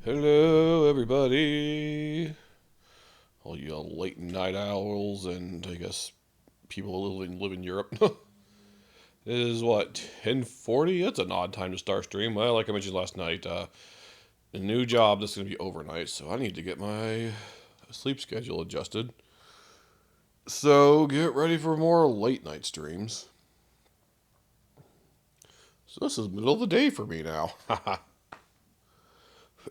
Hello, everybody. All you late night owls and I guess people who live in Europe. It is what 10:40. It's an odd time to start stream. Well, like I mentioned last night, a new job that's going to be overnight, so I need to get my sleep schedule adjusted. So get ready for more late night streams. So this is middle of the day for me now.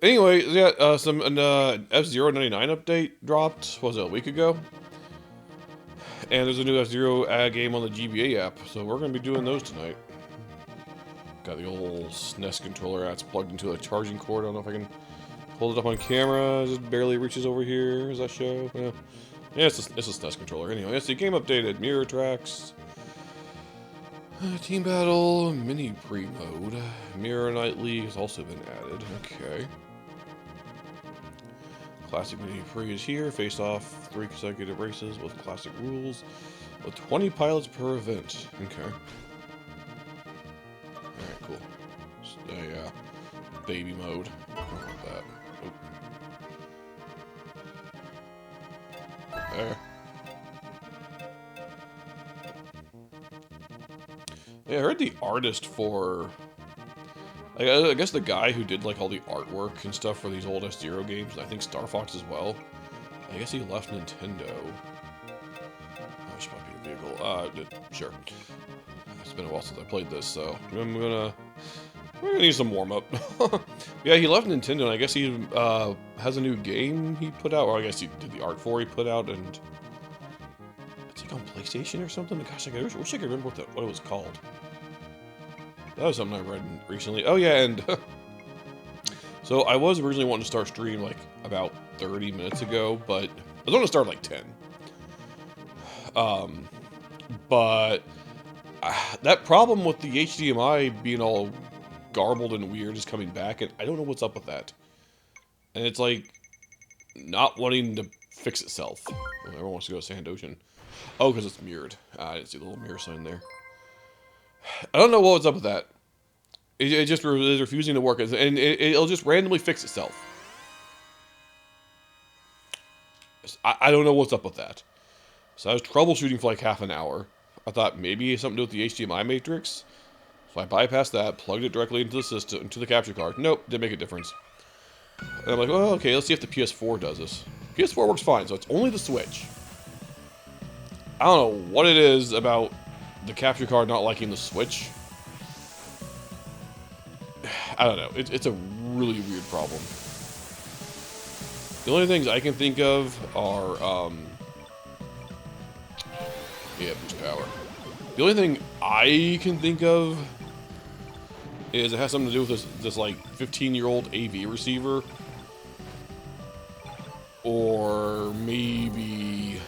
Anyway, yeah, some F-Zero 99 update dropped. Was it a week ago? And there's a new F-Zero game on the GBA app, so we're going to be doing those tonight. Got the old SNES controller that's plugged into a charging cord. I don't know if I can hold it up on camera. It just barely reaches over here. Does that show? Yeah, it's a SNES controller. Anyway, it's the game updated. Mirror tracks. Team battle, mini pre-mode. Mirror Nightly has also been added. Okay. Classic mini pre is here. Face off 3 consecutive races with classic rules, with 20 pilots per event. Okay. Alright, cool. Just a baby mode. How about that? Oh. There. Yeah, I heard the artist for... I guess the guy who did like all the artwork and stuff for these old F-Zero games, I think Star Fox as well. I guess he left Nintendo. Oh, she might be a vehicle. Sure. It's been a while since I played this, so we're gonna need some warm up. Yeah, he left Nintendo, and I guess he has a new game he put out, or I guess he did the art for he put out, and it's like on PlayStation or something. Gosh, I wish I could remember what it was called. That was something I read recently. Oh yeah, and so I was originally wanting to start stream like about 30 minutes ago, but I was going to start like 10. But that problem with the HDMI being all garbled and weird is coming back, and I don't know what's up with that. And it's like not wanting to fix itself. Everyone wants to go to Sand Ocean. Oh, because it's mirrored. I didn't see the little mirror sign there. I don't know what's up with that. It just is refusing to work, and it'll just randomly fix itself. I don't know what's up with that. So I was troubleshooting for like half an hour. I thought maybe it's something to do with the HDMI matrix. So I bypassed that, plugged it directly into the system, into the capture card. Nope, didn't make a difference. And I'm like, well, okay, let's see if the PS4 does this. PS4 works fine, so it's only the Switch. I don't know what it is about the capture card not liking the Switch. I don't know. It's a really weird problem. The only things I can think of are, yeah, boost power. The only thing I can think of is it has something to do with this like 15-year-old AV receiver. Or maybe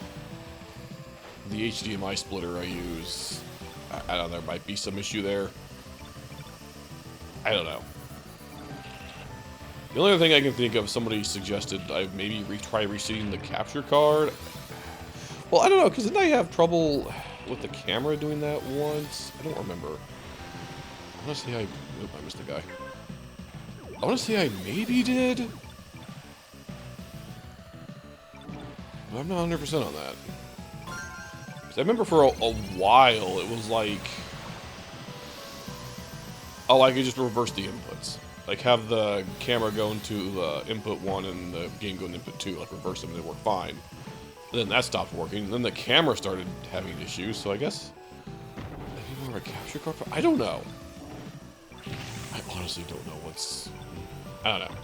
the HDMI splitter I use. I don't know, there might be some issue there. I don't know. The only other thing I can think of, somebody suggested I maybe try reseating the capture card. Well, I don't know, because didn't I have trouble with the camera doing that once? I don't remember. I want to say Oop, I missed the guy. I want to say I maybe did. But I'm not 100% on that. Because I remember for a while, it was like... Oh, I could just reverse the inputs. Like, have the camera go into input 1 and the game go into input 2. Like, reverse them and it worked fine. And then that stopped working. And then the camera started having issues, so I guess... Maybe more of a capture card? I don't know. I honestly don't know what's... I don't know.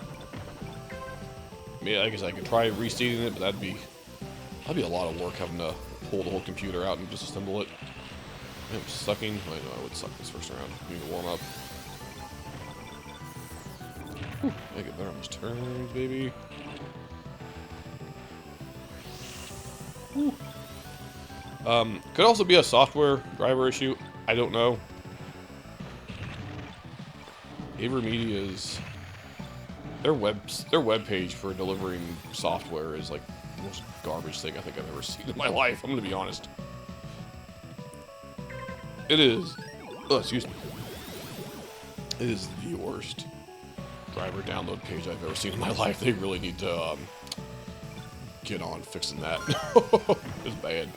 I mean, I guess I could try reseating it, but that'd be a lot of work having to pull the whole computer out and disassemble it. I'm sucking. I know I would suck this first round. Need to warm up. Whew, I get better on those turns, baby. Whew. Could also be a software driver issue. I don't know. AverMedia's their web page for delivering software is like the most garbage thing I think I've ever seen in my life. I'm gonna be honest. It is. Oh, excuse me. It is the worst. driver download page I've ever seen in my life. They really need to get on fixing that. It's bad.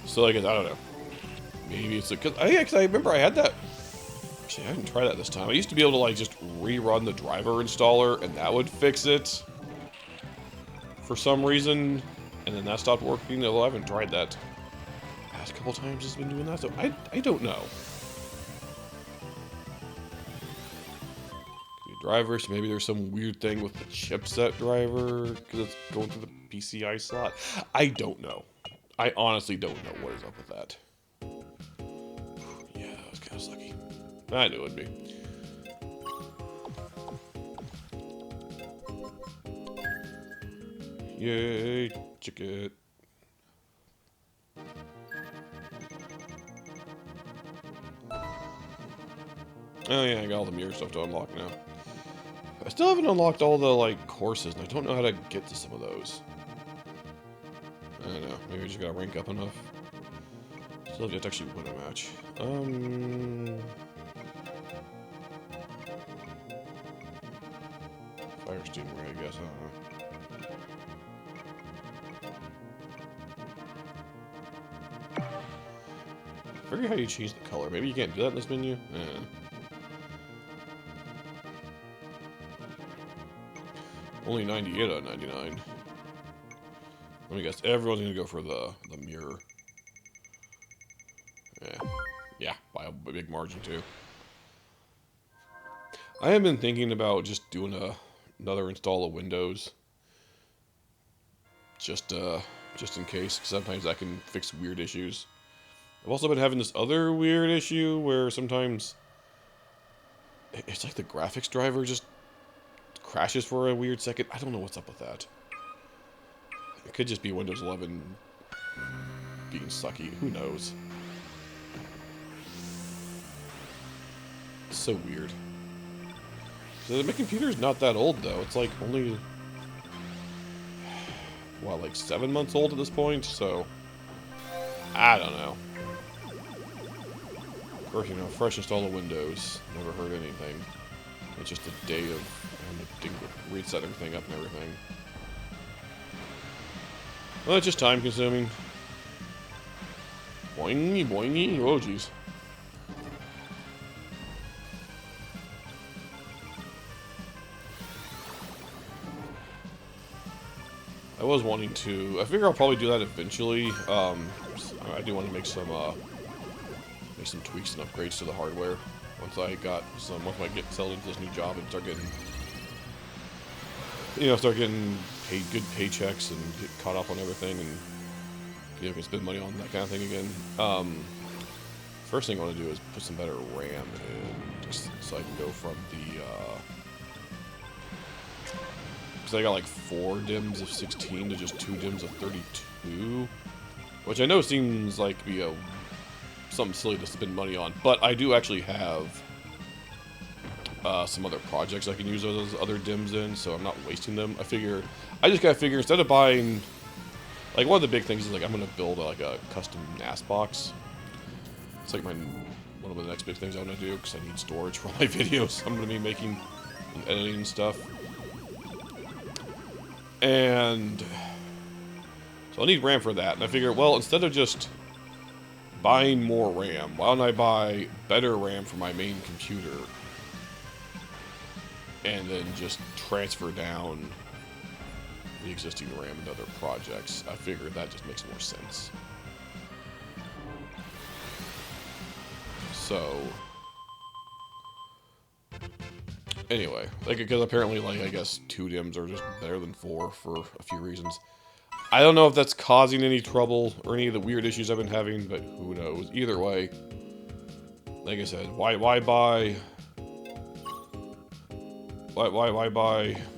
So I guess, I don't know. Maybe it's because I remember I had that. Actually, I didn't try that this time. I used to be able to like just rerun the driver installer and that would fix it for some reason, and then that stopped working. Although I haven't tried that. Past couple times it's been doing that, so I don't know. Driver, so maybe there's some weird thing with the chipset driver because it's going through the PCI slot. I don't know. I honestly don't know what is up with that. Yeah, that was kind of sucky. I knew it would be. Yay, chicken. Oh yeah, I got all the mirror stuff to unlock now. I still haven't unlocked all the, like, courses, and I don't know how to get to some of those. I don't know. Maybe I just gotta rank up enough. Still have to actually win a match. Fire Stingray, I guess. I don't know. I forget how you change the color. Maybe you can't do that in this menu? Eh. Only 98 out of 99. Let me guess. Everyone's gonna go for the mirror. Yeah, by a big margin too. I have been thinking about just doing another install of Windows, just in case. Sometimes that can fix weird issues. I've also been having this other weird issue where sometimes it's like the graphics driver just crashes for a weird second. I don't know what's up with that. It could just be Windows 11 being sucky. Who knows? It's so weird. So my computer's not that old though. It's like only, well, like 7 months old at this point. So I don't know. Of course, you know, fresh install of Windows. Never heard anything. It's just a day of having to reset everything up and everything. Well, it's just time consuming. Boingy, boingy. Oh, jeez. I was wanting to. I figure I'll probably do that eventually. I do want to make some tweaks and upgrades to the hardware once I get settled into this new job and start getting paid good paychecks and get caught up on everything and can spend money on that kind of thing again. First thing I want to do is put some better RAM in, just so I can go from the. Because I got like 4 DIMMs of 16 to just 2 DIMMs of 32, which I know seems like to be something silly to spend money on, but I do actually have some other projects I can use those other DIMMs in, so I'm not wasting them. I just gotta figure, instead of buying, like, one of the big things is like I'm gonna build like a custom NAS box. It's like one of the next big things I want to do because I need storage for all my videos I'm gonna be making and editing and stuff. And so I'll need RAM for that. And I figure, well, instead of just buying more RAM, why don't I buy better RAM for my main computer and then just transfer down the existing RAM into other projects? I figured that just makes more sense. So anyway, like, because apparently, like, I guess 2 DIMMs are just better than 4 for a few reasons. I don't know if that's causing any trouble or any of the weird issues I've been having, but who knows. Either way, like I said, why buy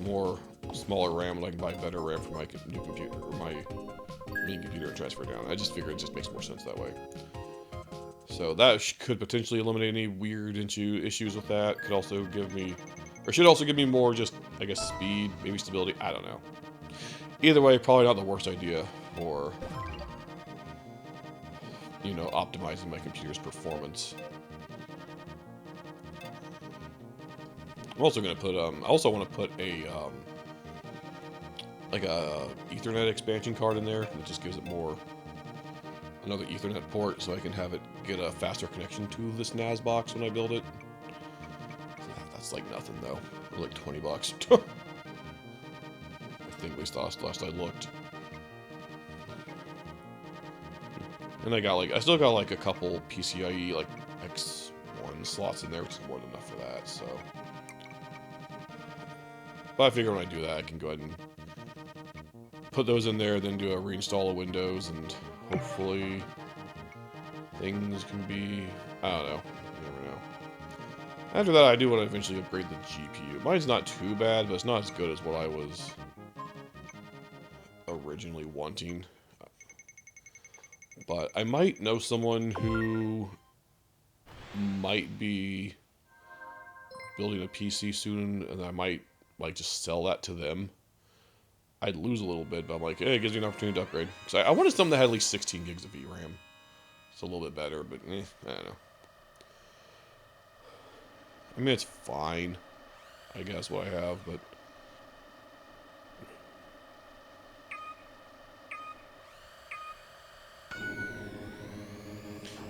more smaller RAM when I can buy better RAM for my new computer, or my main computer, and transfer it down? I just figure it just makes more sense that way. So that could potentially eliminate any weird issues with that. Could also give me, or should also give me more just, I guess, speed, maybe stability. I don't know. Either way, probably not the worst idea for, you know, optimizing my computer's performance. I'm also gonna put I also want to put a like a Ethernet expansion card in there that just gives it more another Ethernet port, so I can have it get a faster connection to this NAS box when I build it. That's like nothing though, like 20 bucks. I think at least last I looked. And I still got like a couple PCIe like X1 slots in there, which is more than enough for that. So, but I figure when I do that, I can go ahead and put those in there, then do a reinstall of Windows, and hopefully things can be, I don't know, you never know. After that, I do want to eventually upgrade the GPU. Mine's not too bad, but it's not as good as what I was originally wanting. But I might know someone who might be building a PC soon, and I might like just sell that to them. I'd lose a little bit, but I'm like, hey, it gives me an opportunity to upgrade. Because I wanted something that had at least 16 gigs of VRAM. It's a little bit better, but I don't know. I mean, it's fine, I guess, what I have, but...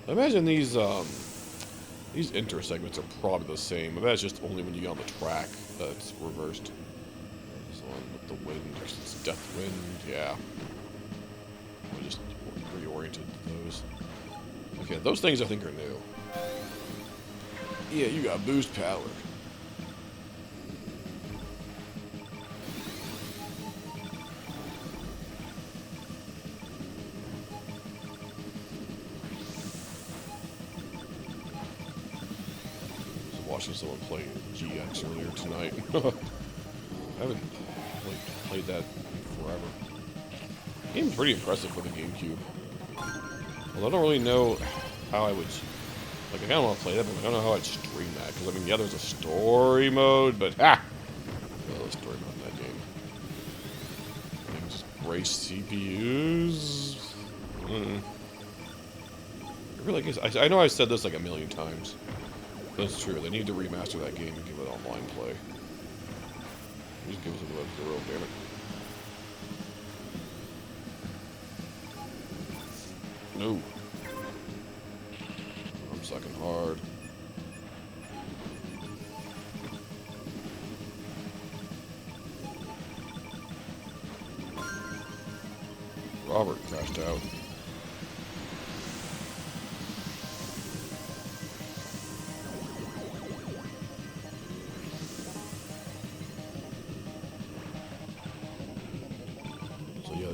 I imagine these enter segments are probably the same, but that's just only when you get on the track that's reversed. This one with the wind, it's death wind, yeah. I just reoriented those. Okay, those things I think are new. Yeah, you got boost power. Watching someone play GX earlier tonight. I haven't played that in forever. Game's pretty impressive for the GameCube. Well, I don't really know how I would... Like, I kind of want to play that, but I don't know how I'd stream that. Because, I mean, yeah, there's a story mode, but... Well, there's story mode in that game. I can just brace CPUs... I really guess... I know I've said this like a million times. That's true. They need to remaster that game and give it online play. Just give us a web zero, damn it. No. I'm sucking hard. Robert crashed out.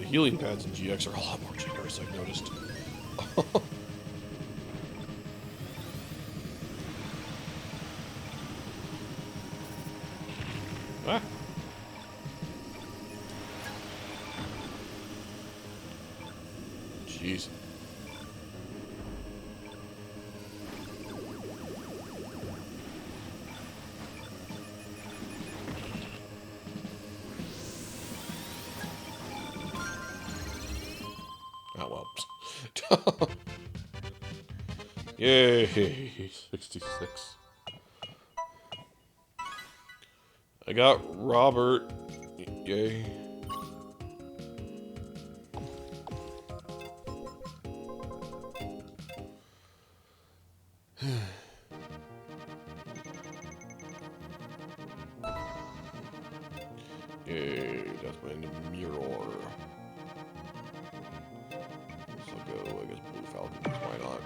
Healing pads in GX are a lot more generous, I've noticed. Ah. Jeez. Oh well. Yay, 66. I got Robert. Yay. Yay, that's my mirror. So go, I guess, Blue Falcons, why not?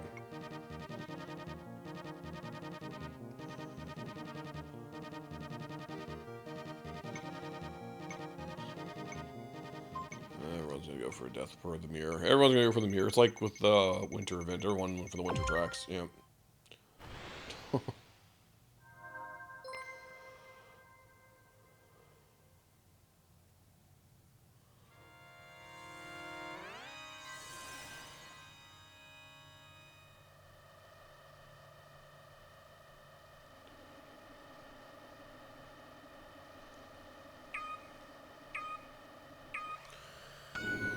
Everyone's gonna go for a death for the mirror. Everyone's gonna go for the mirror. It's like with the winter event, everyone went for the winter tracks, yeah.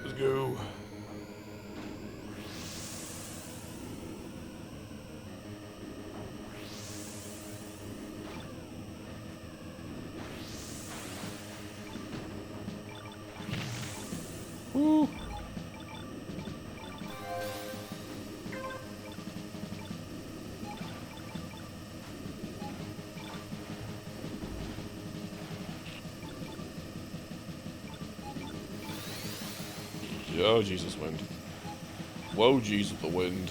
Let's go. Oh, Jesus, wind. Whoa, jeez, with the wind.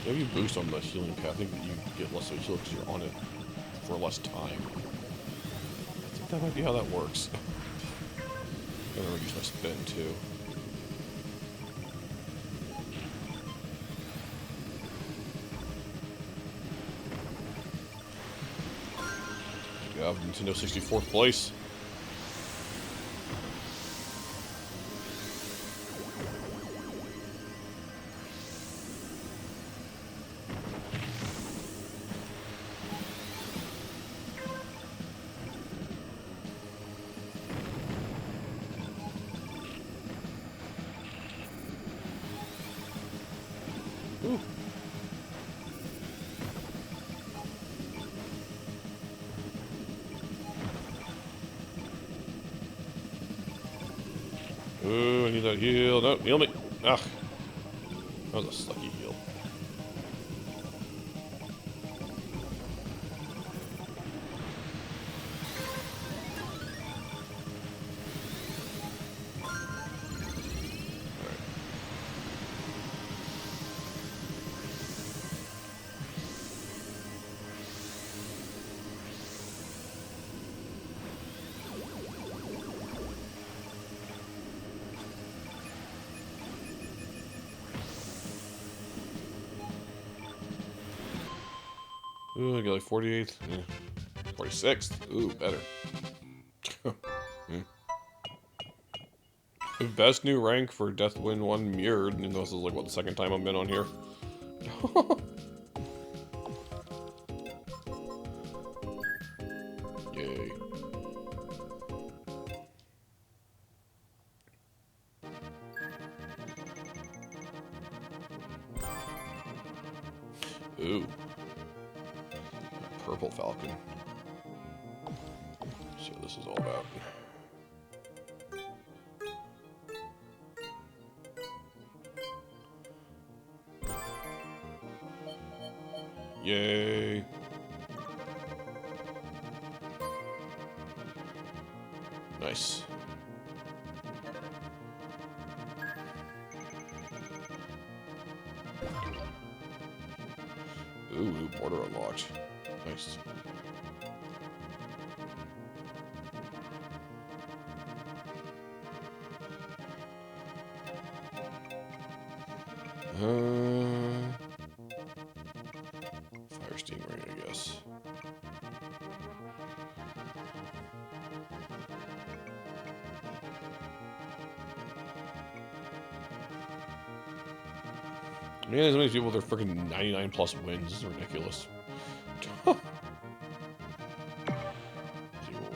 Maybe you boost on the healing path. I think that you get less of a heal because you're on it for less time. I think that might be how that works. I'm gonna reduce my spin, too. Yeah, Nintendo 64th place. Ooh. Ooh, I need that heal. No, heal me. Ah. That was a sucky heal. Ooh, I got like 48th. Yeah. 46th. Ooh, better. Best new rank for Deathwind 1 mirrored, and this is like, what, the second time I've been on here? Yay. Ooh. Purple Falcon. Let's see what this is all about. Yay. Nice. Ooh, border unlocked. Nice. Fire Stingray, I guess. Man, there's so many people with their freaking 99 plus wins. This is ridiculous. See,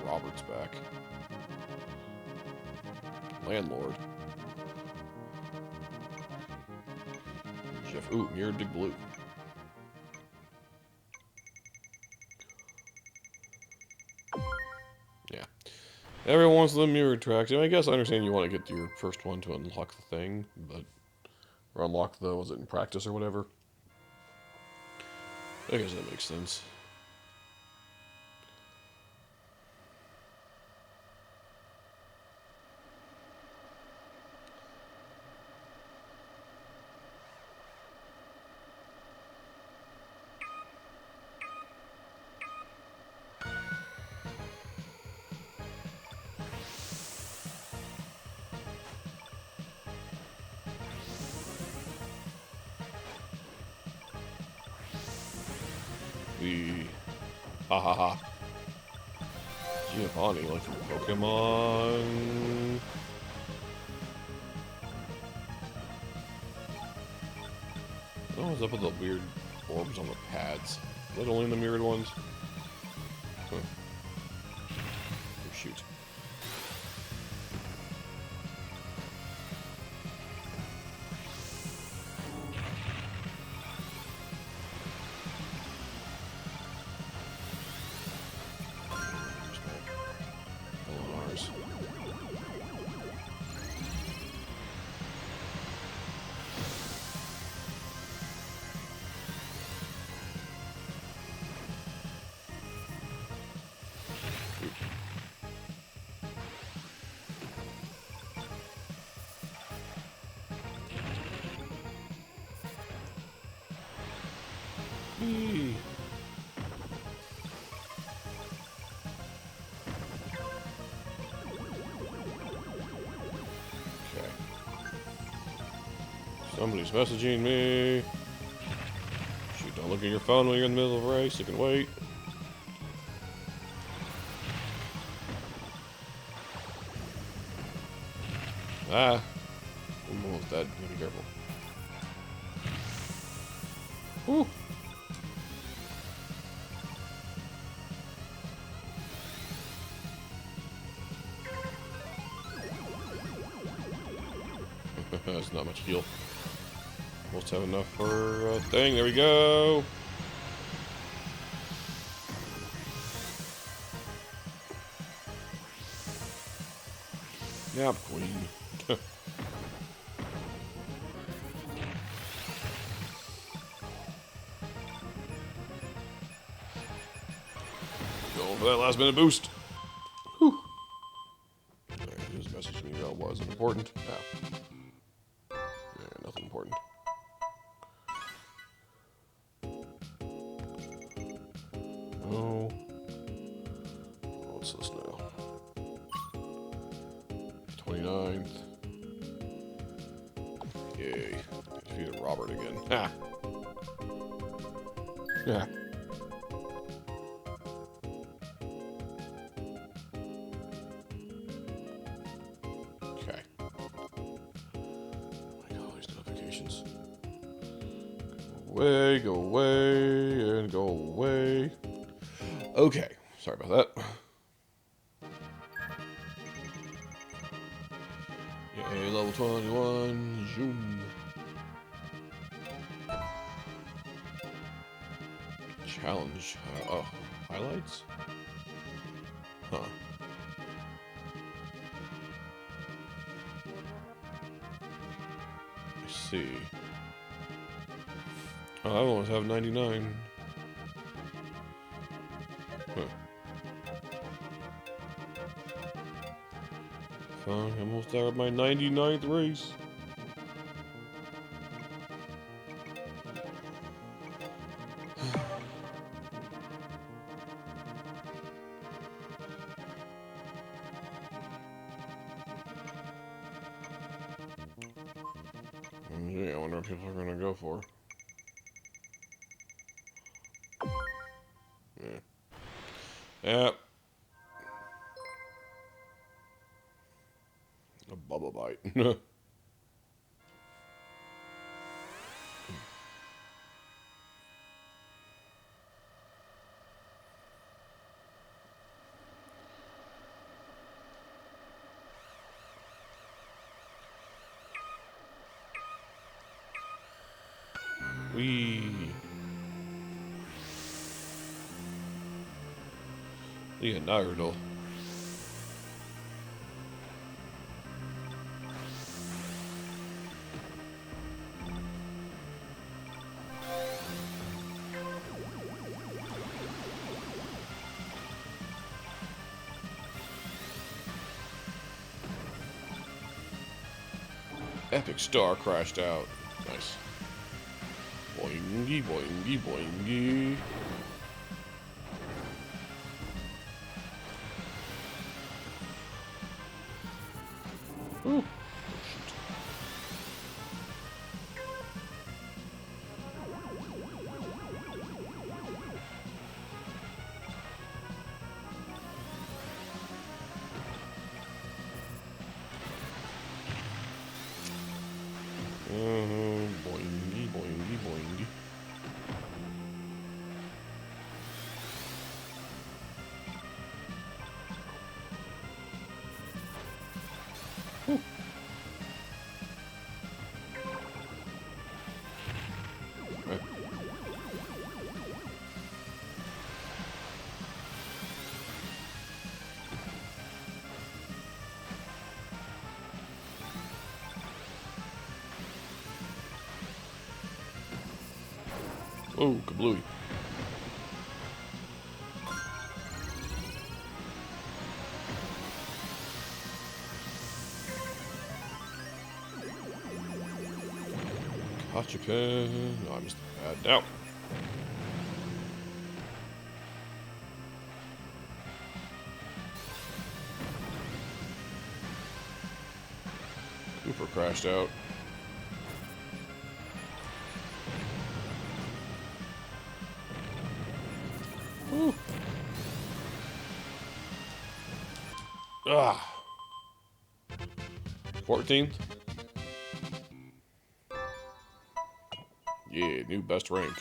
Robert's back. Landlord. Jeff. Ooh, Mirrored Big Blue. Yeah. Everyone wants the mirrored tracks. I guess I understand you want to get your first one to unlock the thing, but... Or unlock the, was it in practice or whatever? I guess that makes sense. Ha ha ha. Giovanni, like from Pokemon. What was up with the weird orbs on the pads? Is that only in the mirrored ones? Huh. Oh, shoot. Eee. Okay. Somebody's messaging me. Shoot, don't look at your phone when you're in the middle of a race. You can wait. Ah. I'm almost dead. Be careful. Whew. That's not much heal. Almost have enough for a thing. There we go. Yep, queen. Going for that last minute boost. Whew. Alright, who's messaging me about was it important? Yeah. Yeah, nothing important. Oh. What's this now? 29th. Yay. Defeated Robert again. Ha! Yeah. Okay. Oh my god, all these notifications. Go away, and go away. Okay. Sorry about that. Yay, level 21. Zoom. Challenge. Oh, highlights? Huh. I see. Oh, I almost have 99. Huh. Fine, almost out of my 99th race. Yeah, I wonder what people are gonna go for. Yeah. Yep. A bubble bite. Wee. Look at Naruto. Epic Star crashed out. Nice. Boingy, boingy, boingy. Ooh. Boingy, boingy, boingy. Whew. Right. Oh, kablooey. Gotcha pin. No, I missed that. Now. Cooper crashed out. Whew. Ah. 14th? Yeah, new best rank.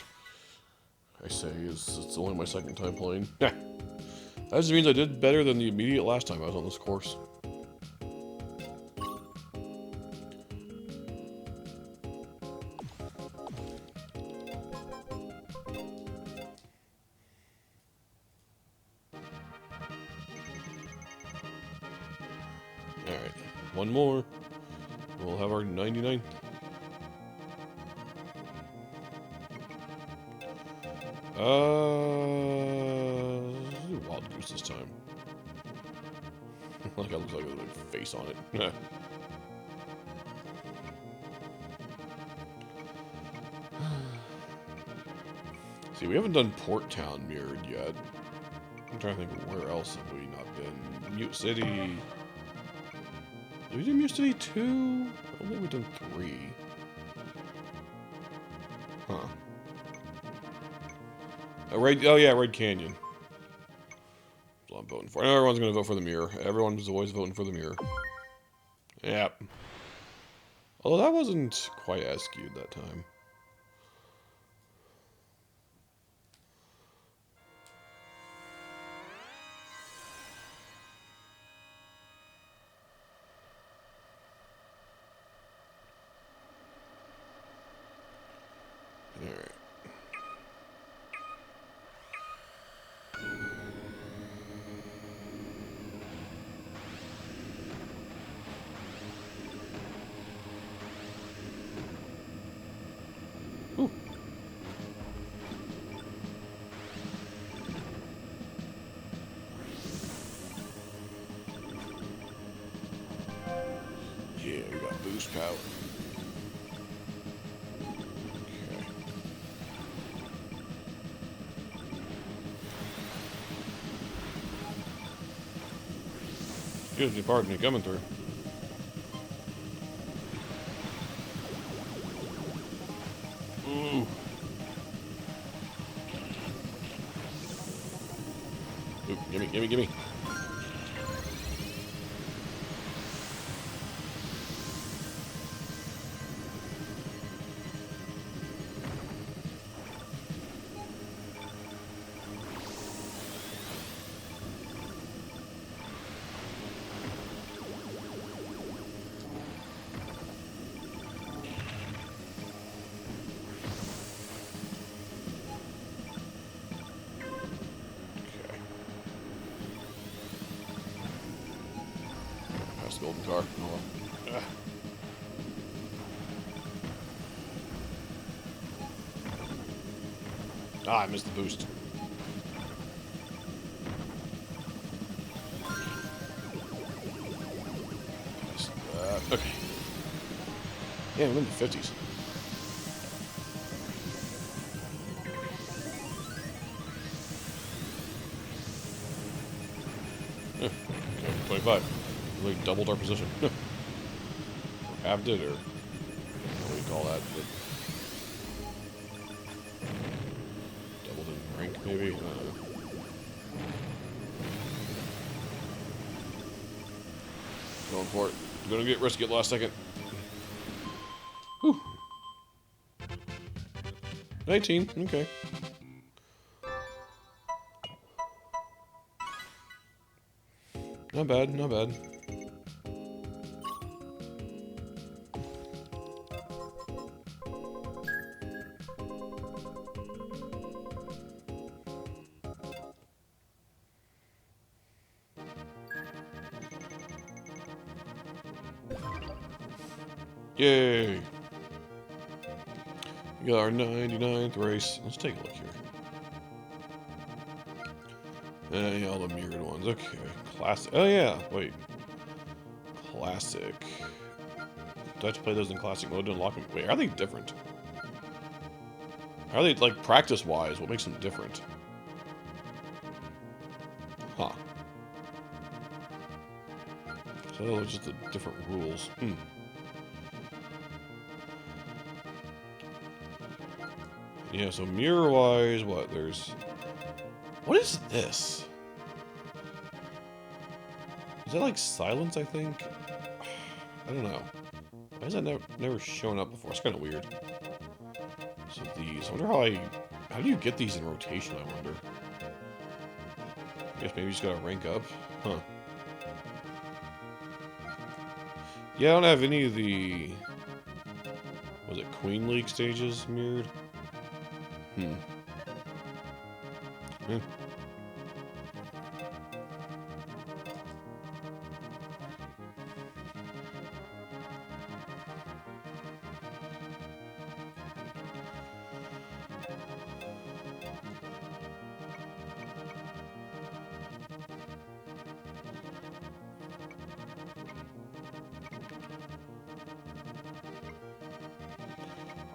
I say it's only my second time playing. That just means I did better than the immediate last time I was on this course. Alright, one more. We'll have our 99th. Wild Goose this time. Like I looks like a little face on it. See, we haven't done Port Town mirrored yet. I'm trying to think of where else have we not been. Mute City. Did we do Mute City 2? I don't think we've done 3. Huh. Oh yeah, Red Canyon. That's what I'm voting for. I know everyone's going to vote for the mirror. Everyone's always voting for the mirror. Yep. Although that wasn't quite as skewed that time. Alright. Ooh. Yeah, we got boost power. Excuse me, pardon me, coming through. Ooh. Ooh, gimme, gimme, gimme. Golden car. Oh, well. I missed the boost. Okay. Yeah, I'm in the 50s. Okay, 25. We doubled our position. Or halved it, or what do you call that? But doubled in rank, maybe? I don't know. Going for it. Gonna get risky at the last second. Whew. 19, okay. Not bad, not bad. Yay! We got our 99th race. Let's take a look here. Yeah, all the mirrored ones. Okay. Classic. Oh, yeah. Wait. Classic. Do I have to play those in classic mode to unlock them? Wait, are they different? How are they, like, practice-wise? What makes them different? Huh. So it's just the different rules. Hmm. Yeah, so mirror-wise, what? There's... What is this? Is that like silence, I think? I don't know. Why has that never shown up before? It's kind of weird. So these... I wonder how do you get these in rotation, I wonder? I guess maybe you just gotta rank up? Huh. Yeah, I don't have any of the... Was it Queen League stages mirrored? Hmm. Eh.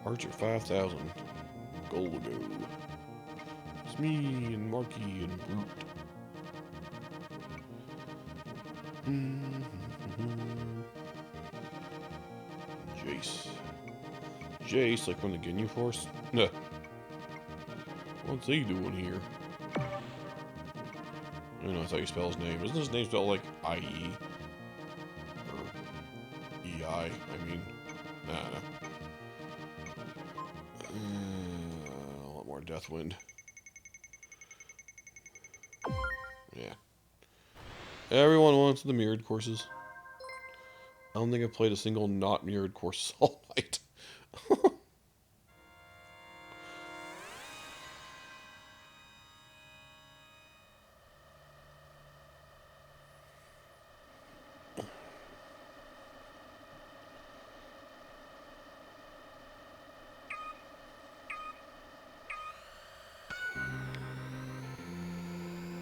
Archer 5000. Golgo. It's me and Marky and Brute. Jace. Jace, like from the Ginyu Force? Nah. What's he doing here? I don't know, that's how you spell his name. Isn't his name spelled like I-E? Or E-I, I mean. Nah. I want more Deathwind. Yeah. Everyone wants the mirrored courses. I don't think I've played a single not mirrored course all night.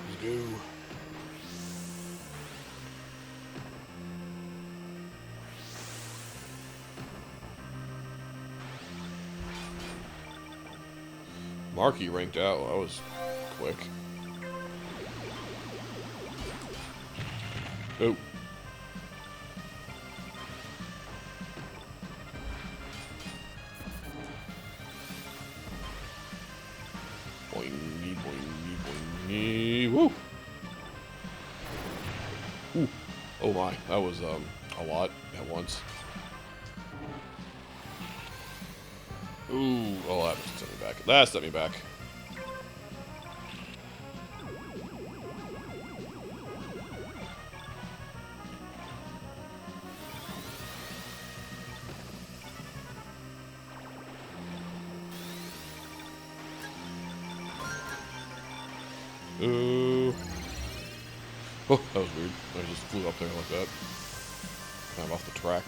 Let's go. Marky ranked out. That was quick. Oh. Boingy, boingy, boingy. Woo! Ooh. Oh my, that was a lot at once. Ooh, oh, that sent me back. That sent me back. Ooh. Oh, that was weird. I just flew up there like that. I'm off the track.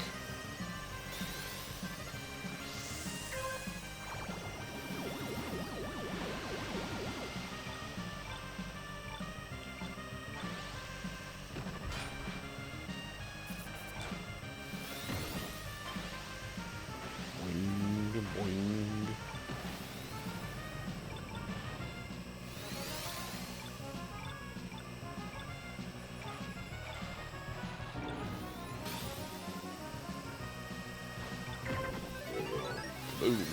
Boing, boing. Boom.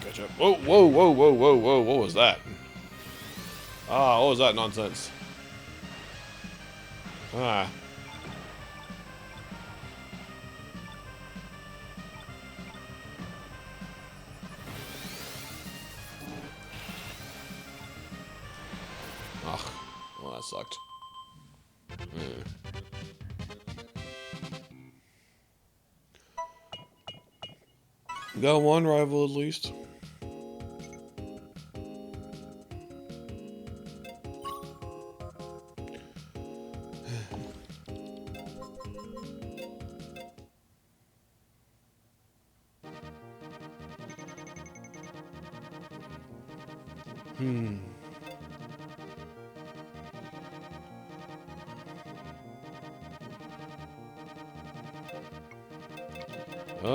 Catch up. Whoa, whoa, whoa, whoa, whoa, whoa, what was that? Ah, what was that nonsense? Ah. Ugh. Well, that sucked. Got one rival at least. Fire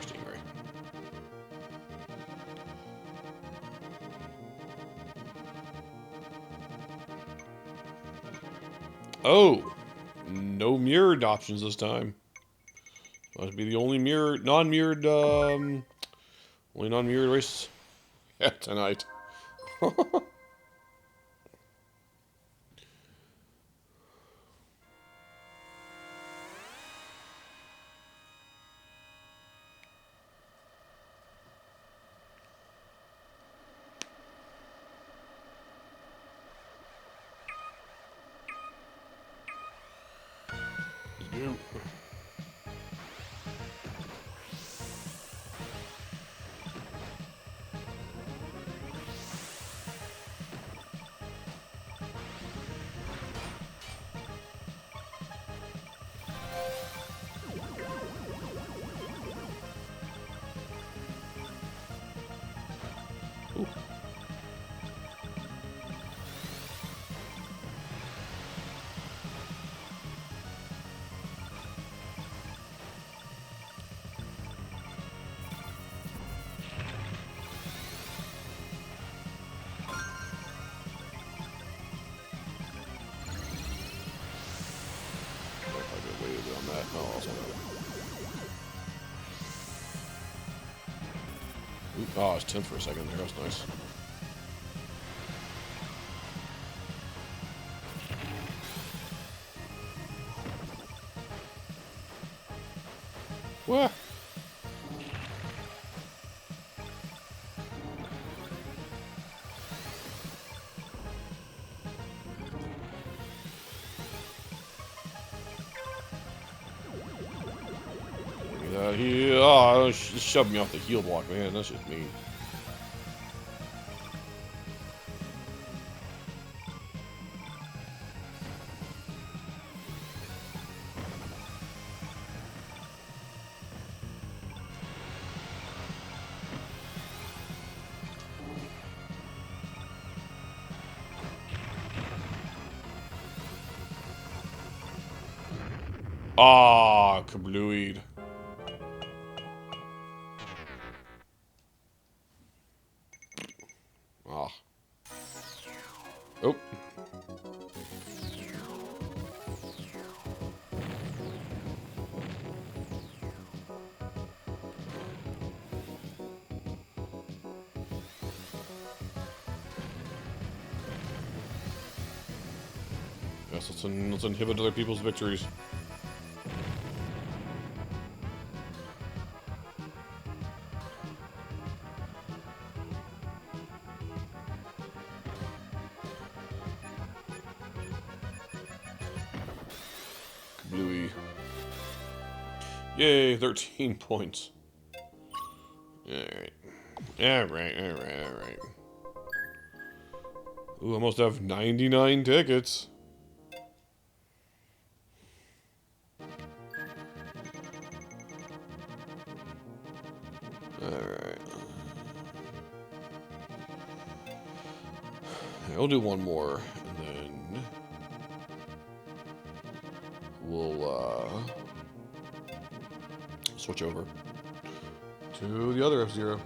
Stingray. Oh! No mirrored options this time. Must be the only non-mirrored, only non-mirrored race tonight. You. Ooh. I got way on that. Oh, also Ooh, oh, I was 10th for a second there. That was nice. What? He shoved me off the heel block, man. That's just mean. Ah, kablooied. Ah. Oh. Yes, let's inhibit other people's victories. Kablooey. Yay, 13 points. Alright. Alright. Ooh, I must have 99 tickets. Alright. I'll do one more, and then we'll switch over to the other F-Zero.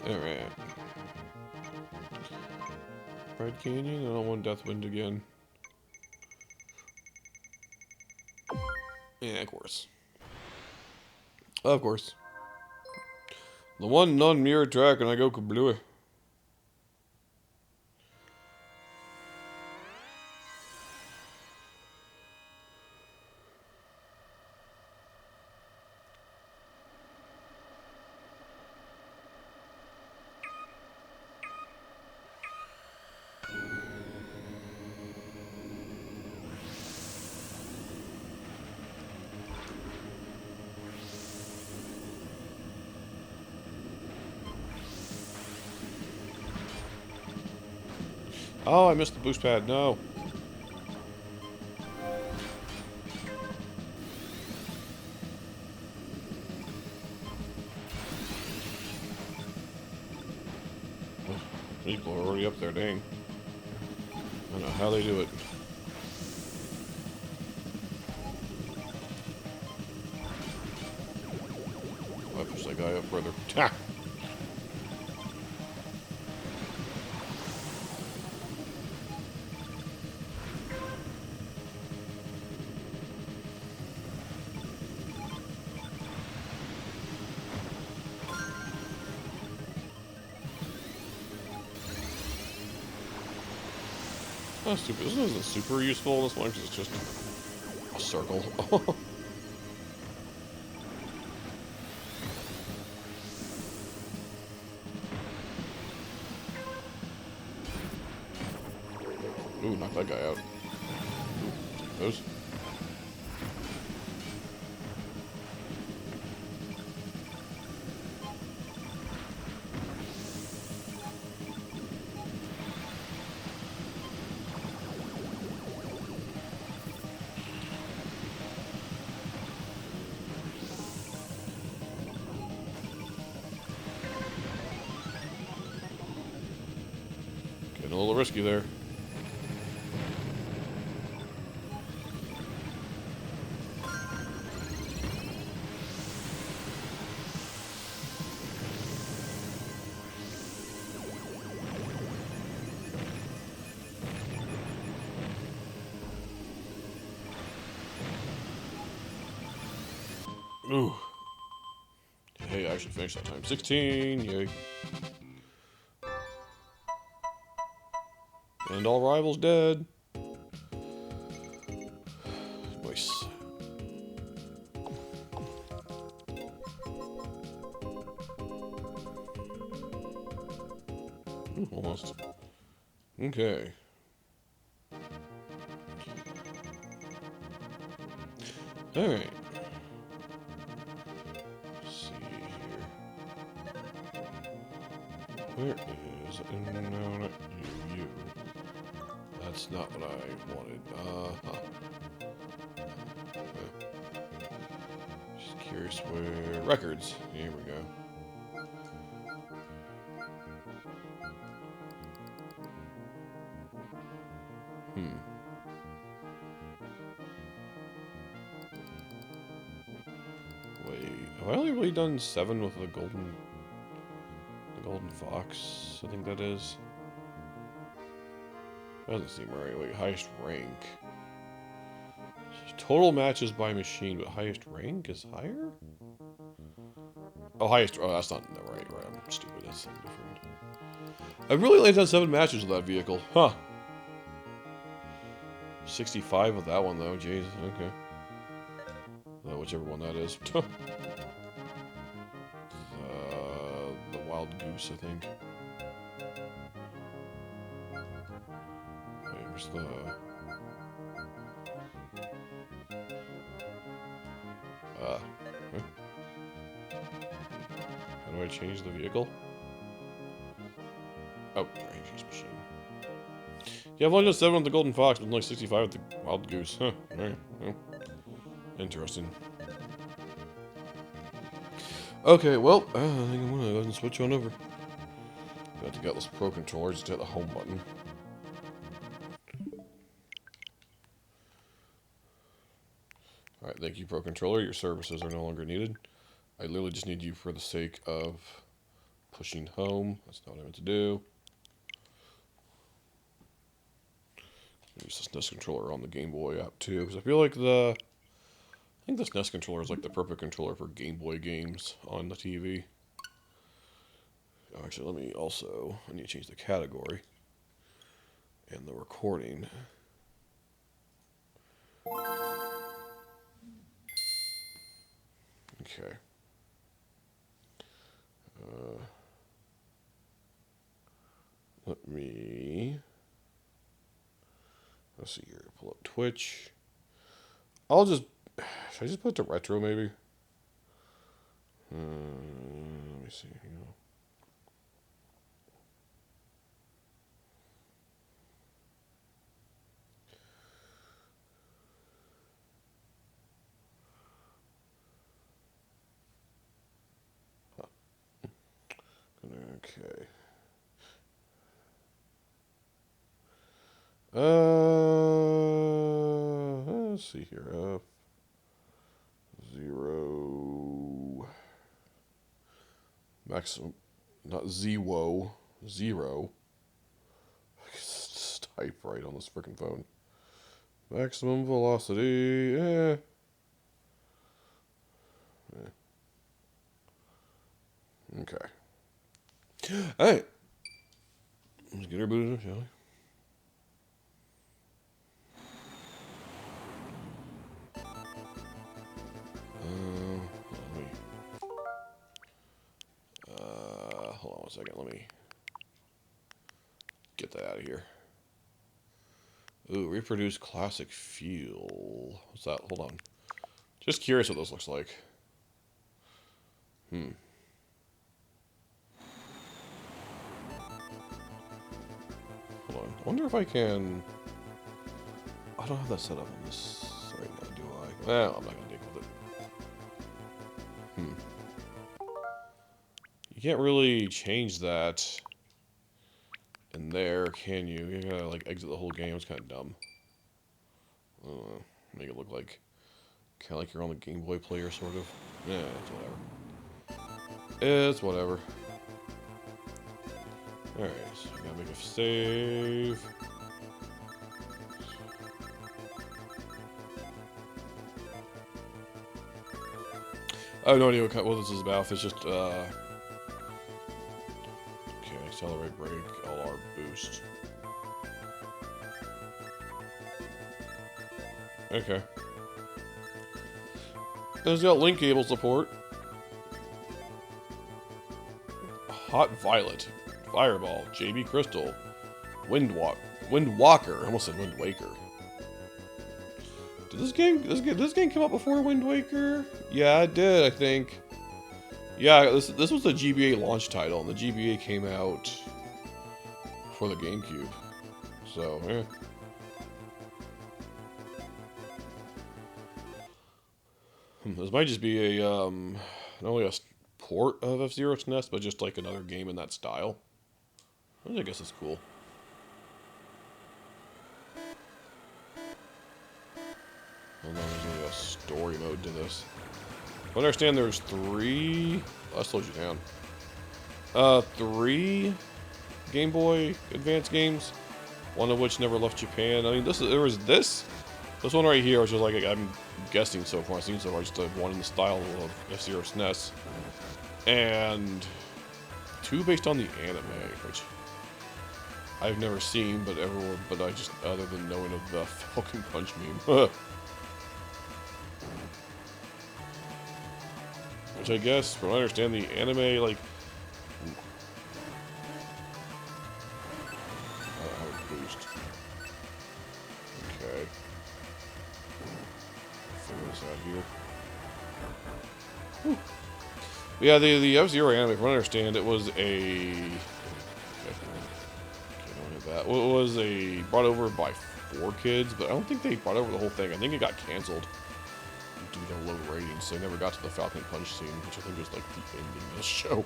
Alright. Red Canyon, I don't want Deathwind again. Yeah, of course. Of course. The one non-mirror track and I go kablooey. Oh, I missed the boost pad. No. Ugh, people are already up there, dang. I don't know how they do it. I push that guy up further. Ha! That's stupid. This isn't super useful. This one is just a circle. Ooh, knock that guy out. Those. Getting a little risky there. Ooh. Hey, I actually finished that time. 16, yay. And all rivals dead. Nice. Ooh, almost. Okay. Alright. Let's see here. Where is... No, not you. You. That's not what I wanted. Just curious where... Records. Here we go. Wait, have I only really done 7 with the golden fox? I think that is. That doesn't seem right. Wait, highest rank. Total matches by machine, but highest rank is higher? Oh, highest. Oh, that's not no, right. Right, I'm stupid. That's something different. I've really only done 7 matches with that vehicle. Huh. 65 with that one, though. Jeez. Okay. Whichever one that is. The wild goose, I think. Wait, where's the... Huh? How do I change the vehicle? Oh, change machine. Yeah, I've only done 7 with the golden fox, but only 65 with the wild goose. Huh. Alright. Well, interesting. Okay, well, I think I'm gonna go ahead and switch on over. Got the Gutless Pro Controller, just hit the home button. Alright, thank you, Pro Controller. Your services are no longer needed. I literally just need you for the sake of pushing home. That's not what I meant to do. Use this NES controller on the Game Boy app too, because I feel like I think this NES controller is like the perfect controller for Game Boy games on the TV. Oh, actually, I need to change the category and the recording. Okay. Let's see here. Pull up Twitch. Should I just put it to retro maybe? Let me see. Okay. Let's see here. Zero. Maximum. Not zero. Zero. Just type right on this freaking phone. Maximum velocity. Okay. Alright. Let's get her booted up, shall we? Hold on one second. Let me get that out of here. Ooh, reproduce classic fuel. What's that? Hold on. Just curious what this looks like. Hold on. I wonder if I can... I don't have that set up on this right now, do I? Well, I'm not going to dig with it. You can't really change that in there, can you? You gotta, like, exit the whole game. It's kind of dumb. I don't know. Make it look like... kind of like you're on the Game Boy player, sort of. Yeah, it's whatever. It's whatever. Alright, so we gotta make a save. I have no idea what this is about. It's just, okay, accelerate, brake, LR, boost. Okay. It's got link cable support. Hot Violet, Fireball, JB Crystal, Windwalker. I almost said Wind Waker. Did this game come out before Wind Waker? Yeah, it did, I think. Yeah, this was the GBA launch title, and the GBA came out for the GameCube. So, yeah. This might just be a not only a port of F-Zero SNES, but just like another game in that style. I guess it's cool. Hold on, there's gonna be a story mode to this. I understand there's 3... Oh, that slows you down. 3 Game Boy Advance games, one of which never left Japan. I mean, this one right here, which is like, I'm guessing so far, I've seen so far, just one in the style of F-Zero SNES, and 2 based on the anime, which I've never seen, but I just, other than knowing of the Falcon Punch meme. Which I guess, from what I understand, the anime, like... how it boost. Okay. Figure this out here. Whew. Yeah, the F-Zero anime, from what I understand, it was a... It was brought over by 4 kids, but I don't think they brought over the whole thing. I think it got canceled due to low ratings, so they never got to the Falcon Punch scene, which I think was like the ending of the show.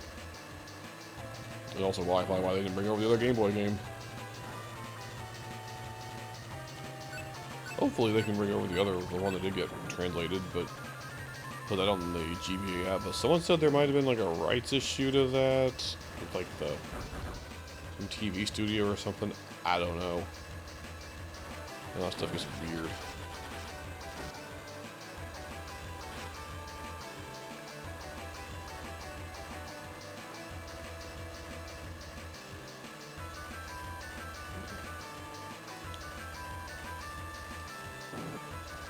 And also why they didn't bring over the other Game Boy game. Hopefully they can bring over the one that did get translated, but put that on the GBA app. But someone said there might have been like a rights issue to that, with like some TV studio or something. I don't know. And that stuff gets weird.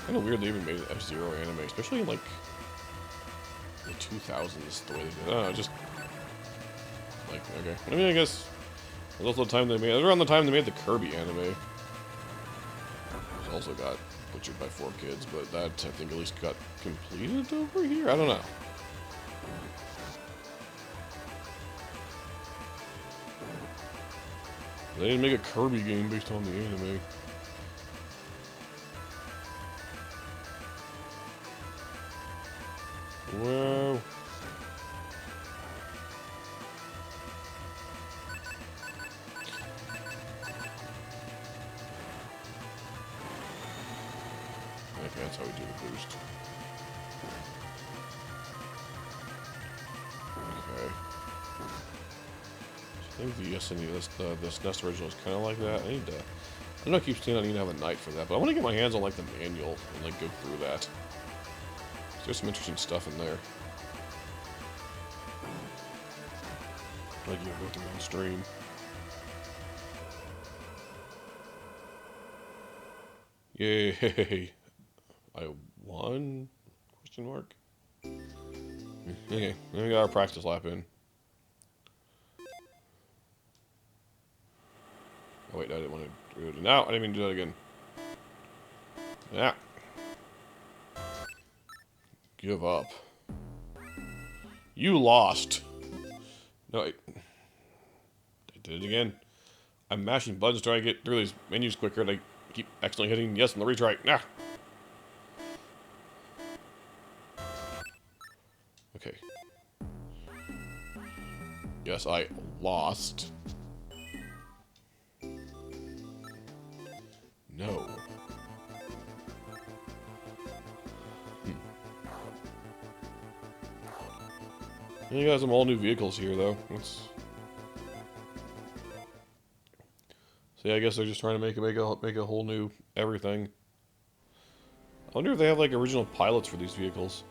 Kind of weird they even made an F-Zero anime, especially in like the 2000s, the way they did it. I don't know, just like, okay. I mean, I guess it was also the time they made, around the time they made the Kirby anime. Which also got butchered by 4 kids, but that I think at least got completed over here? I don't know. They didn't make a Kirby game based on the anime. Whoa. Okay, that's how we do the boost. Okay. I think the the SNES original is kind of like that. I know I keep saying I need to have a night for that, but I want to get my hands on like the manual and like go through that. There's some interesting stuff in there. Like, you know, go through on stream. Yay! I won? Question mark. Okay, then we got our practice lap in. Oh wait, I didn't want to do it. No, I didn't mean to do that again. Yeah. Give up. You lost. No, I did it again. I'm mashing buttons trying to get through these menus quicker, and I keep accidentally hitting yes on the retry. Nah. Okay. Yes, I lost. No. You got some all new vehicles here, though. So yeah, I guess they're just trying to make a whole new everything. I wonder if they have like original pilots for these vehicles.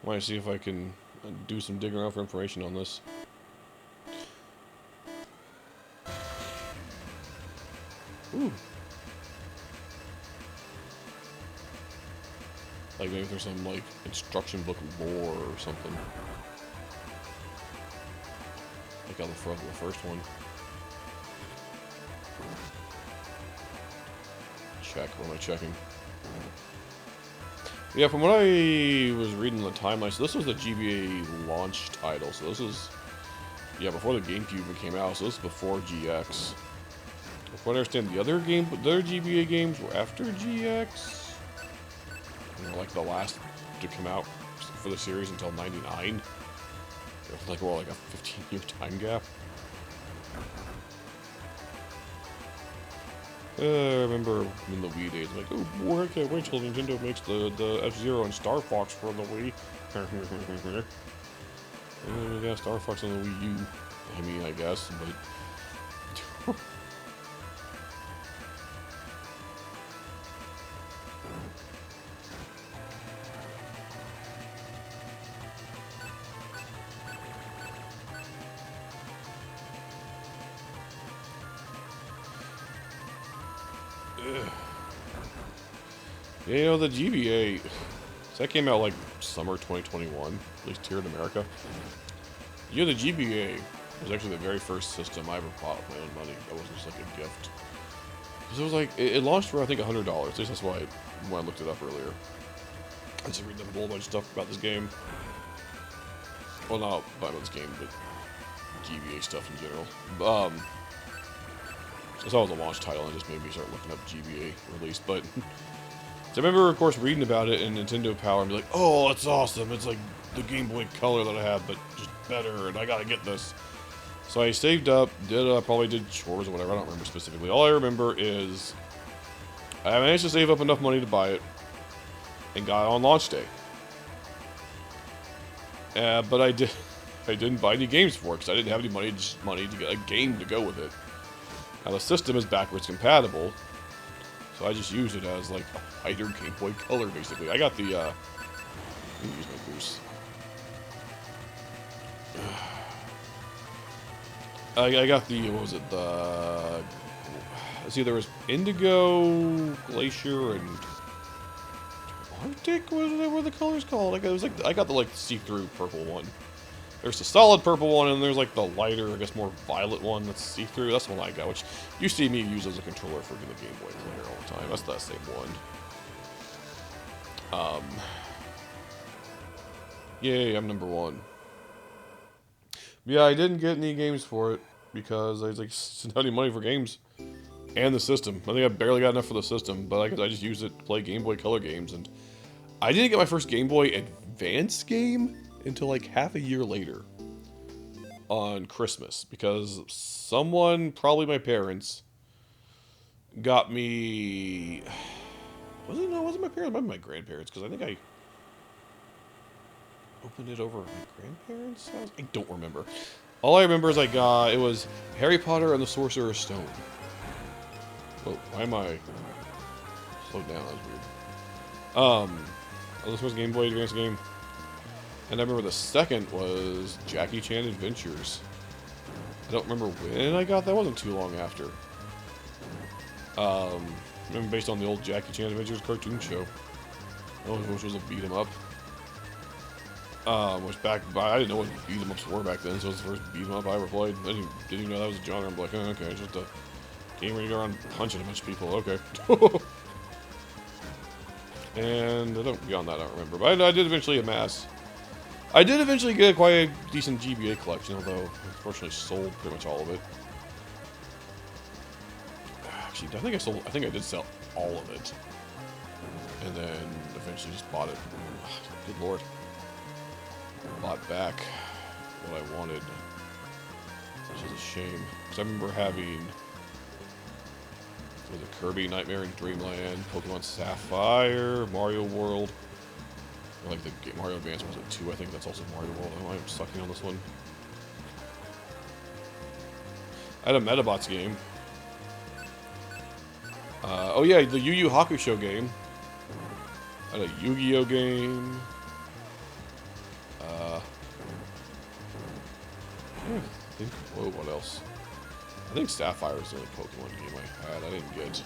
I want to see if I can do some digging around for information on this. Ooh. Like maybe there's some like instruction book lore or something. Like on the front of the first one. Check. What am I checking? Yeah, from what I was reading the timeline, so this was the GBA launch title. So this is, yeah, before the GameCube even came out. So this is before GX. If I understand, the other GBA games were after GX. You know, like the last to come out for the series until '99. Like, well, like a 15-year time gap. I remember in the Wii days, like, oh boy, I can't wait till Nintendo makes the F-Zero and Star Fox for the Wii. Yeah, Star Fox on the Wii U. I mean, I guess, but... Yeah, you know, the GBA, so that came out like summer 2021, at least here in America. You know, the GBA was actually the very first system I ever bought with my own money. That wasn't just like a gift. Because it was like, it launched for I think $100. At least that's why when I looked it up earlier. I just read a whole bunch of stuff about this game. Well, not about this game, but GBA stuff in general. I saw it was a launch title and it just made me start looking up GBA release, but... So I remember, of course, reading about it in Nintendo Power and be like, oh, that's awesome. It's like the Game Boy Color that I have, but just better, and I gotta get this. So I saved up, probably did chores or whatever, I don't remember specifically. All I remember is I managed to save up enough money to buy it and got it on launch day. But I didn't buy any games for it because I didn't have any money to get a game to go with it. Now the system is backwards compatible, so I just use it as like a lighter Game Boy Color basically. I got the let me use my boost. I got the, what was it, let's see, there was Indigo, Glacier, and Arctic, what were the colors called? I got the like see-through purple one. There's the solid purple one, and there's like the lighter, I guess more violet one that's see-through. That's the one I got, which you see me use as a controller for the Game Boy player all the time. That's that same one. Yay, I'm number one. Yeah, I didn't get any games for it because I was like, didn't have any money for games and the system. I think I barely got enough for the system, but I just used it to play Game Boy Color games, and I didn't get my first Game Boy Advance game until like half a year later on Christmas because someone, probably my parents, got me wasn't my parents, it might be my grandparents, because I think I opened it over at my grandparents' house? I don't remember. All I remember is it was Harry Potter and the Sorcerer's Stone. Whoa, why am I... Slowed down, that was weird. This was a Game Boy Advance game. And I remember the second was Jackie Chan Adventures. I don't remember when I got that. It wasn't too long after. Based on the old Jackie Chan Adventures cartoon show. Which was a beat 'em up. Which I didn't know what beat 'em ups were back then, so it was the first beat 'em up I ever played. I didn't even know that was a genre. I'm like, oh, okay, it's just a game where you go around punching a bunch of people. Okay. And beyond that, I don't remember. But I did eventually amass. I did eventually get quite a decent GBA collection, although unfortunately sold pretty much all of it. Actually, I think I did sell all of it. And then eventually just bought it. Good lord. Bought back what I wanted. Which is a shame. Because I remember having the Kirby Nightmare in Dreamland, Pokemon Sapphire, Mario World. Or like the Mario Advance was at 2, I think that's also Mario World. I'm sucking on this one. I had a Metabots game. Oh yeah, the Yu Yu Hakusho game. I had a Yu-Gi-Oh game. Whoa, what else? I think Sapphire was the only Pokemon game I had. I didn't get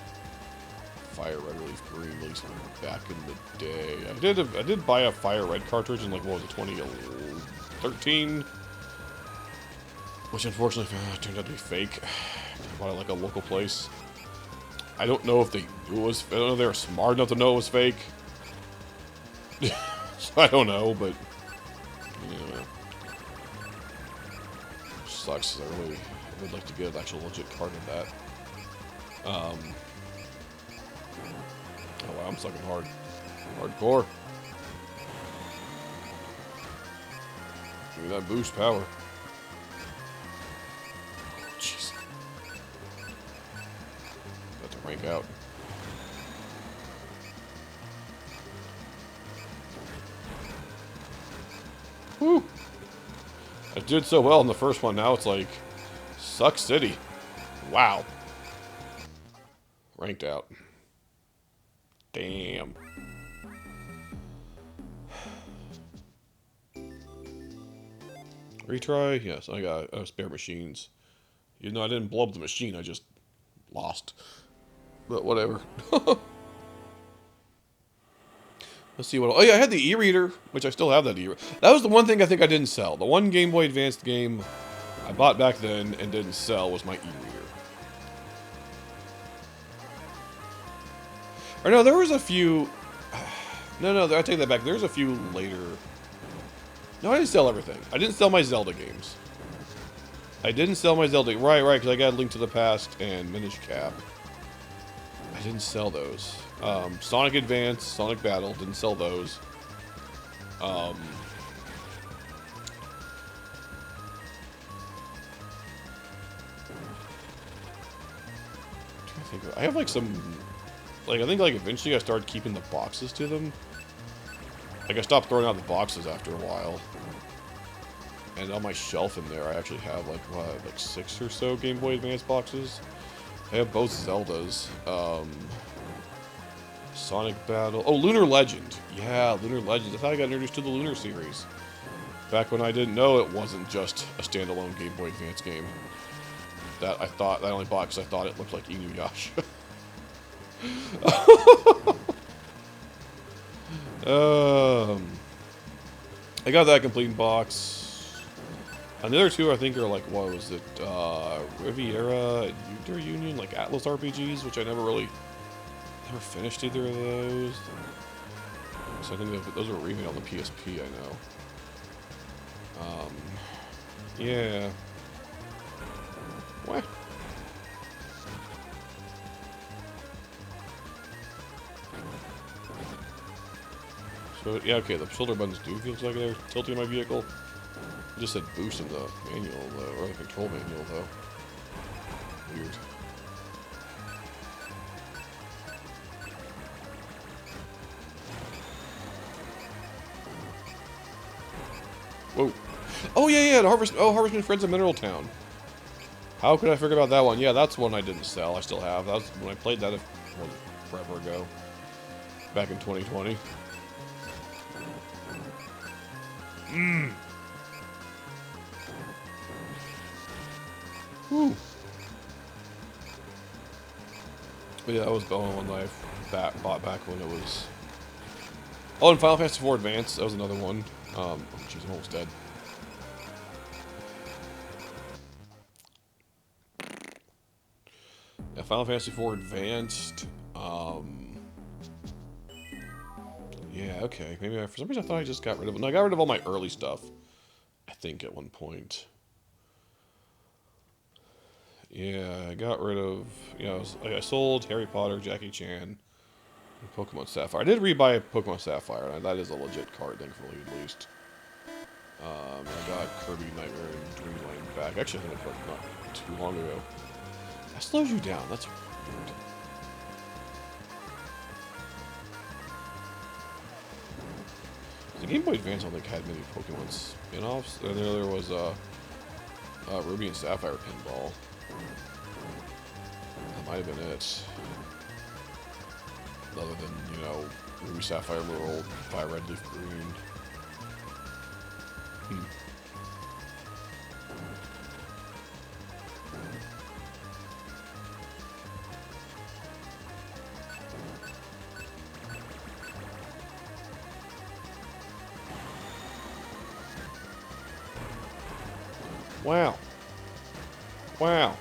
Fire Red, Leaf Green, at least back in the day. I did buy a Fire Red cartridge in, like, what was it, 2013? Which unfortunately turned out to be fake. I bought it at, like, a local place. I don't know if they knew it was... I don't know if they were smart enough to know it was fake. I don't know, but... Yeah. Sucks, because I would like to get an actual legit card of that. Oh wow, I'm sucking hard. Hardcore. Give me that boost power. Jeez. Got to rank out. Woo! I did so well in the first one, now it's like... Suck City. Wow. Ranked out. Damn. Retry? Yes, I got spare machines. Even though I didn't blow up the machine, I just lost. But whatever. Let's see what... Oh yeah, I had the e-reader, which I still have that e-reader. That was the one thing I think I didn't sell. The one Game Boy Advance game I bought back then and didn't sell was my e-reader. Or no, there was a few... No, I take that back. There's a few later... No, I didn't sell everything. I didn't sell my Zelda games. I didn't sell my Zelda... Right, because I got Link to the Past and Minish Cap. I didn't sell those. Sonic Advance, Sonic Battle, didn't sell those. I have like some... Like, I think like eventually I started keeping the boxes to them. Like, I stopped throwing out the boxes after a while. And on my shelf in there, I actually have like, what, like 6 or so Game Boy Advance boxes. I have both Zeldas. Sonic Battle. Oh, Lunar Legend. Yeah, Lunar Legend. That's how I got introduced to the Lunar series. Back when I didn't know it wasn't just a standalone Game Boy Advance game. That I only bought because I thought it looked like Inuyasha. I got that complete box. And the other two I think are like, what was it? Riviera and Uter Union, like Atlas RPGs, which I never finished either of those. So I think those were remade on the PSP, I know. Yeah. What? So, yeah, okay, the shoulder buttons do feel like they're tilting my vehicle. It just said boost in the manual, though, or the control manual, though. Weird. Oh yeah, yeah, the Harvest. Oh, Harvest Moon Friends of Mineral Town. How could I forget about that one? Yeah, that's one I didn't sell. I still have. That was when I played that forever ago, back in 2020. Mmm. Woo. But yeah, that was the only one that I bought back when it was. Oh, and Final Fantasy IV Advance. That was another one. Oh, jeez, I'm almost dead. Yeah, Final Fantasy IV Advanced. Yeah, okay. Maybe for some reason I thought I just got rid of it. No, I got rid of all my early stuff. I think at one point. Yeah, I got rid of. You know, I sold Harry Potter, Jackie Chan, and Pokemon Sapphire. I did rebuy Pokemon Sapphire, and that is a legit card, thankfully, at least. I got Kirby Nightmare and Dreamland back. Actually, I think I put not too long ago. That slows you down. That's weird. The Game Boy Advance, I don't think, had many Pokemon spin-offs. And then there was Ruby and Sapphire Pinball. That might have been it. Other than, you know, Ruby Sapphire World, Fire Red Leaf Green. Wow. Wow.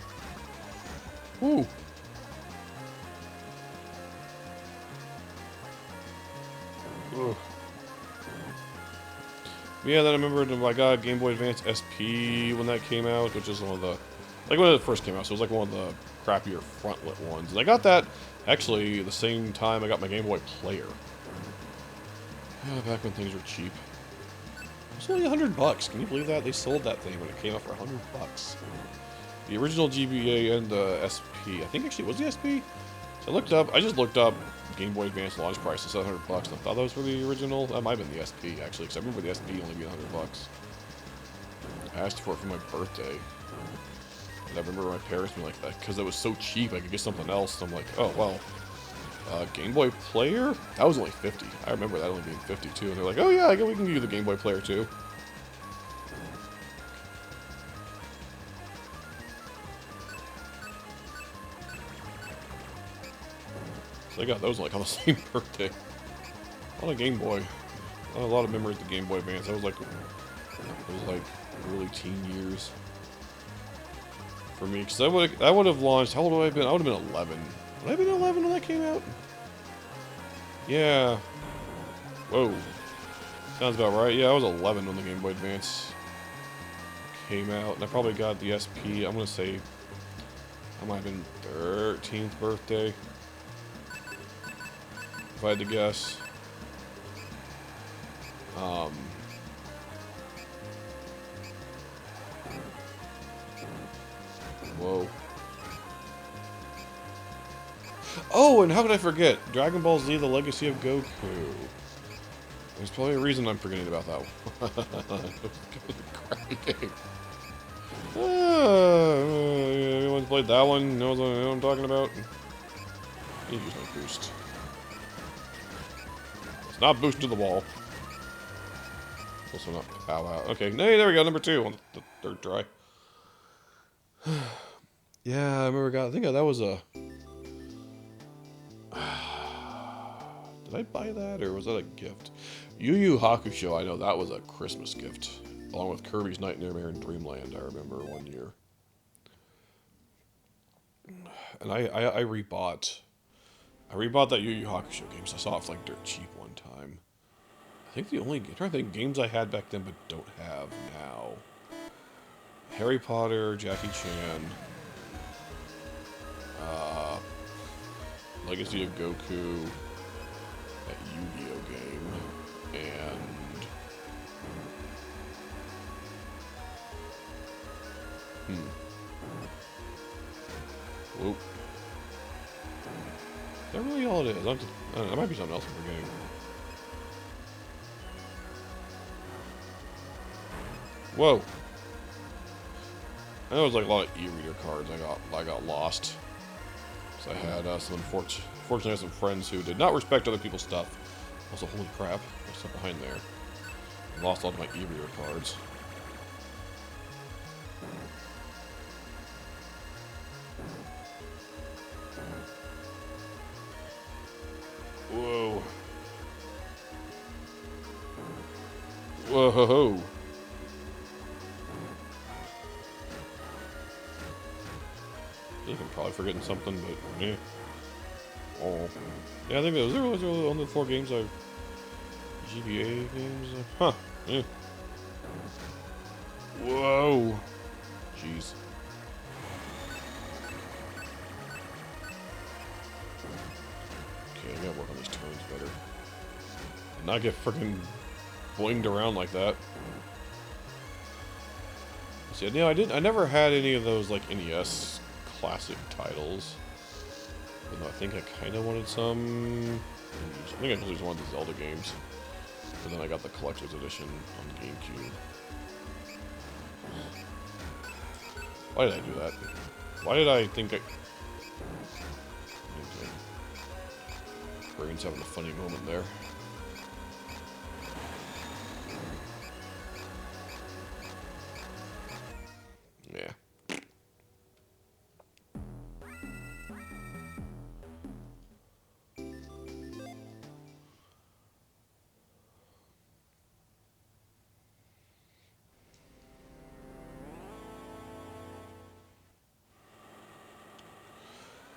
Woo. Ugh. Yeah, then I remember I got Game Boy Advance SP when that came out, which is one of the, like when it first came out, so it was like one of the crappier front-lit ones. And I got that, actually, the same time I got my Game Boy Player. Back when things were cheap. It was only $100. Can you believe that? They sold that thing when it came out for $100. The original GBA and the SP. I think actually it was the SP. So I just looked up Game Boy Advance launch price of $700, and I thought that was for the original. That might have been the SP actually, because I remember the SP only being $100. I asked for it for my birthday, and I remember my parents being like, that because it was so cheap, I could get something else. So I'm like, oh well. Game Boy Player? That was only $50. I remember that only being $50 too. And they're like, oh yeah, I guess we can give you the Game Boy Player too. So I got those like on the same birthday. On a Game Boy. A lot of memories of the Game Boy Advance. It was like early teen years for me. Because I would have launched. How old would I have been? I would have been 11. Would I have been 11 when that came out? Yeah. Whoa. Sounds about right. Yeah, I was 11 when the Game Boy Advance came out. And I probably got the SP, I'm going to say, I might have been 13th birthday. If I had to guess. Whoa. Oh, and how could I forget? Dragon Ball Z, The Legacy of Goku. There's probably a reason I'm forgetting about that one. Crappy game. Anyone's played that one? Knows what I'm talking about? You use my boost. It's not boost to the wall. Also not pow out. Okay, hey, there we go, number 2 on the third try. Yeah, I remember I think that was a... Did I buy that, or was that a gift? Yu Yu Hakusho, I know that was a Christmas gift. Along with Kirby's Nightmare and Dreamland, I remember one year. And I rebought that Yu Yu Hakusho game, so I saw it for like dirt cheap one time. I think the only, I'm trying to think, games I had back then but don't have now. Harry Potter, Jackie Chan, Legacy of Goku, that Yu-Gi-Oh game, and... Whoop. Is that really all it is? I don't know, that might be something else I'm forgetting. Whoa. I know there's like a lot of e-reader cards I got lost. So I had some fortunately I had some friends who did not respect other people's stuff. Also, holy crap, there's stuff behind there. I lost all of my e-reader cards. Whoa. Whoa. I think I'm probably forgetting something, but yeah. Oh. Yeah, I think those are only the 4 games I've... GBA games? Huh. Yeah. Whoa. Jeez. Okay, I gotta work on these turns better. Not get freaking boinged around like that. See, you know, I never had any of those, like, NES classic titles. Even though I think I kind of wanted some... I think I just wanted the Zelda games. But then I got the Collector's Edition on GameCube. Why did I do that? Why did I think I... Brain's having a funny moment there. Yeah.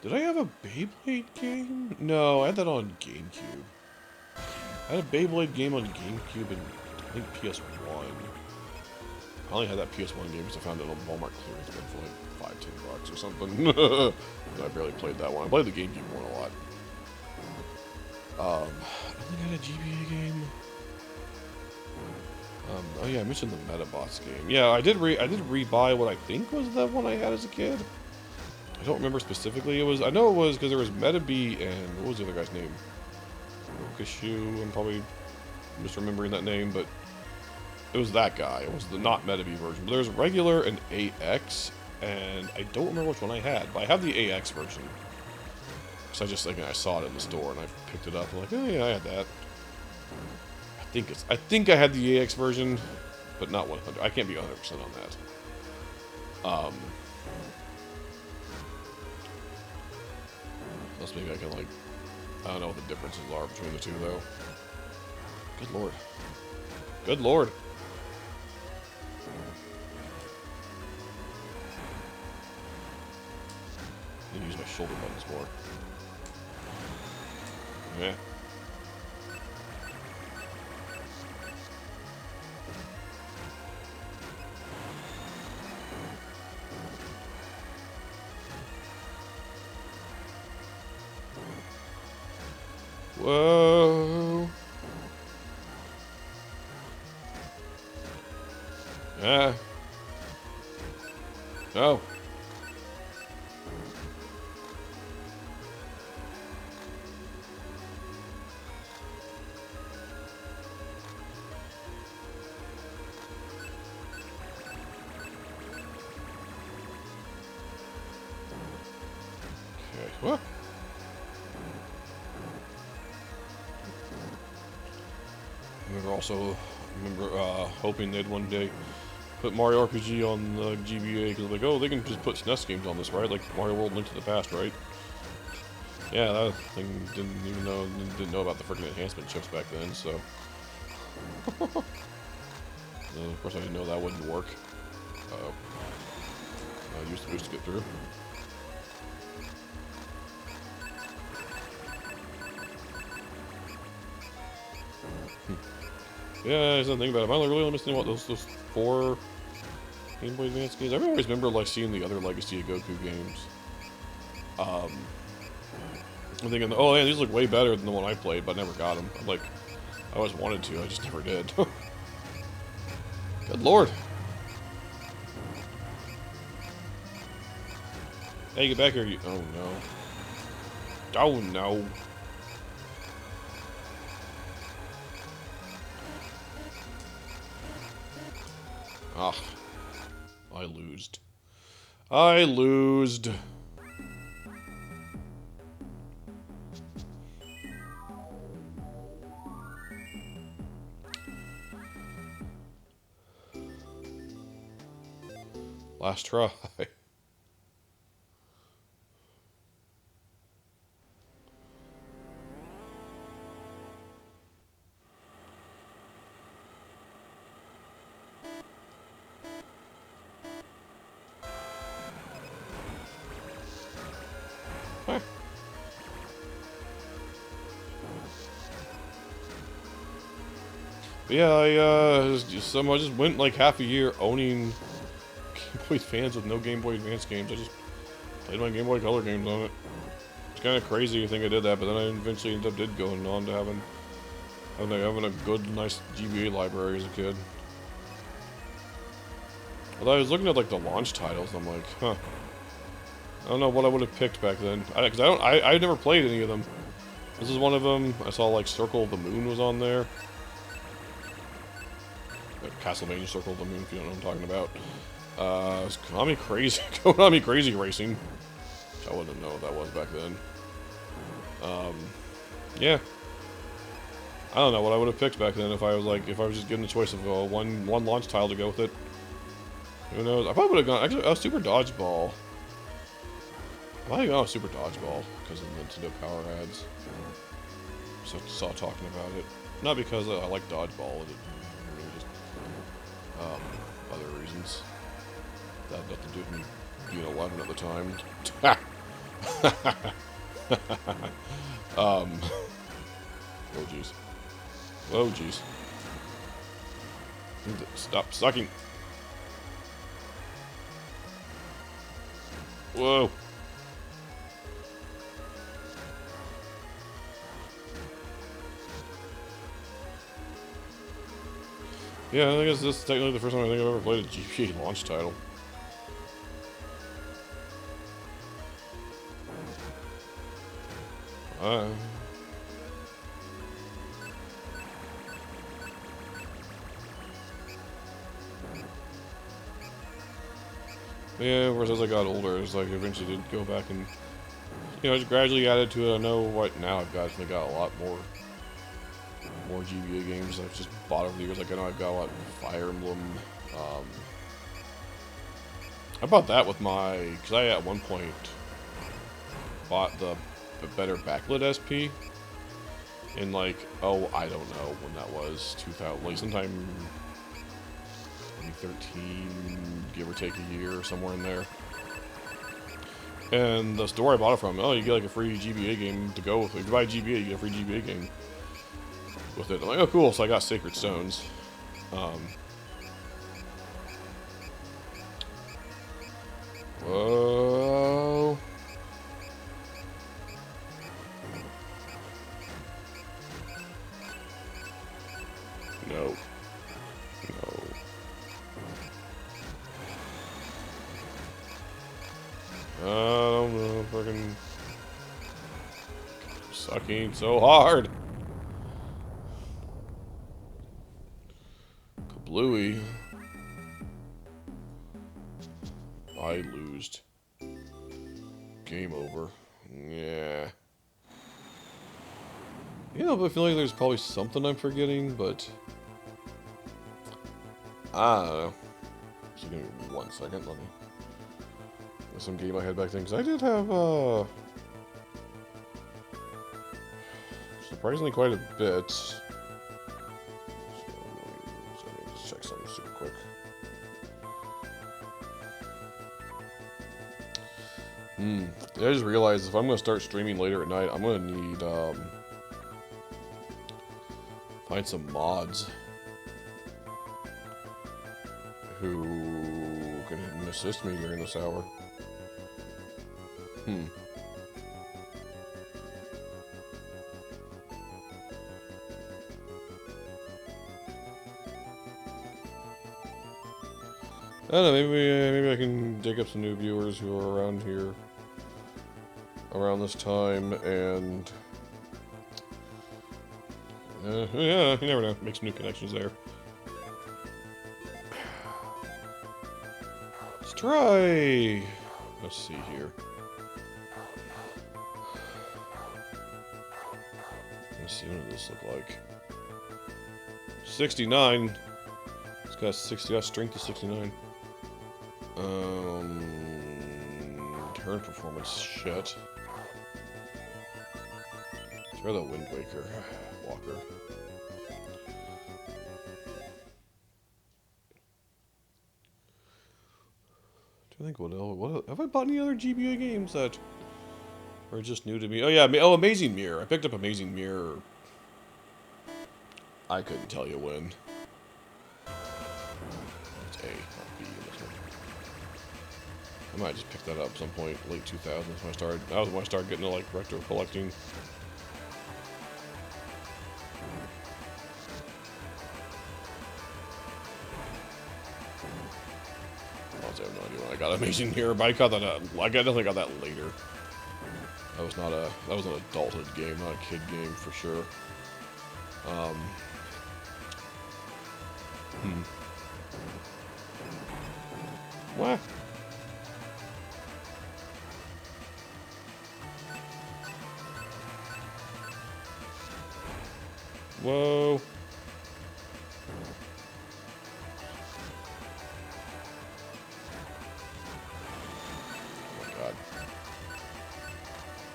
Did I have a Beyblade game? No, I had that on GameCube. I had a Beyblade game on GameCube and I think PS1. I only had that PS1 game because I found it on Walmart clearance bin for like $5-10 or something. I barely played that one. I played the GameCube one a lot. I think I had a GBA game. Oh yeah, I mentioned the Metabots game. Yeah, I did rebuy what I think was the one I had as a kid. I don't remember specifically. I know it was because there was Metabee and what was the other guy's name? Rokishu. I'm probably misremembering that name, but it was that guy. It was the not Metabee version. But there's regular and AX, and I don't remember which one I had, but I have the AX version. So I saw it in the store and I picked it up. I'm like, oh yeah, I had that. I think I had the AX version, but not 100. I can't be 100% on that. Unless maybe I can I don't know what the differences are between the two though. Good lord. Good lord. I need to use my shoulder buttons more. Yeah. Whoa. Ah. Oh. Okay. What? Hoping they'd one day put Mario RPG on the GBA because like, oh, they can just put SNES games on this, right? Like Mario World: Link to the Past, right? Yeah, that thing didn't know about the freaking enhancement chips back then, so. Of course, I didn't know that wouldn't work. I used the boost to get through. Yeah, there's nothing about it. Am I really missing what those 4 Game Boy Advance games? I always remember seeing the other Legacy of Goku games. I'm thinking, oh yeah, these look way better than the one I played, but I never got them. I always wanted to, I just never did. Good lord. Hey, get back here, you. Oh no. Oh no. Ah, I losed. I losed. Last try. But yeah, I just went like half a year owning Game Boy Advance with no Game Boy Advance games. I just played my Game Boy Color games on it. It's kind of crazy to think I did that, but then I eventually ended up going on to having a good, nice GBA library as a kid. Although I was looking at like the launch titles, and I'm like, huh. I don't know what I would have picked back then. Because I never played any of them. This is one of them. I saw like Circle of the Moon was on there. Castlevania Circle of the Moon, if you don't know what I'm talking about. It's Konami Crazy, Konami Crazy Racing. Which I wouldn't know what that was back then. Yeah. I don't know what I would have picked back then if I was just given the choice of one launch title to go with it. Who knows? I probably would have gone, actually, Super Dodgeball. I might have gone with Super Dodgeball because of Nintendo Power ads. So saw talking about it. Not because I like Dodgeball, really just other reasons. That had nothing to do with me being 11 at the time. Oh jeez. Oh jeez. Stop sucking. Whoa. Yeah, I guess this is technically the first time I think I've ever played a GBA launch title. Yeah, whereas as I got older, it's like I eventually did go back and, you know, just gradually added to it. I know right now I've got a lot more GBA games I've just bought over the years. Like I know I've got a lot of Fire Emblem. I bought that with my, because I at one point bought the better backlit SP in like, oh, I don't know when that was, 2000, like sometime 2013, give or take a year, somewhere in there. And the store I bought it from, oh, you get like a free GBA game to go with. If you buy GBA, you get a free GBA game with it. I'm like, oh, cool. So I got Sacred Stones. Whoa. No. No. I don't know. Fucking sucking so hard. Kablooey. I lose. Game over. Yeah. You know, but I feel like there's probably something I'm forgetting, but I don't know. So give me 1 second. Let me. There's some game I had back then, because I did have surprisingly quite a bit. So let me just check something super quick. I just realized if I'm going to start streaming later at night, I'm going to need, find some mods who can assist me during this hour. I don't know, maybe I can dig up some new viewers who are around here around this time, and yeah, you never know, make some new connections there. try. Let's see here. Let's see, what does this look like? 69. It's got strength of 69. Turn performance shit. Let's try the Wind Waker Walker. I think what else? Have I bought any other GBA games that are just new to me? Oh yeah, Amazing Mirror. I picked up Amazing Mirror. I couldn't tell you when. It's A, not B in this one. I might just pick that up at some point, late 2000s when I started. That was when I started getting into like retro collecting. I have no idea when I got Amazing Mirror, but I got that. I definitely got that later. That was not a. That was an adulthood game, not a kid game for sure. What? Whoa.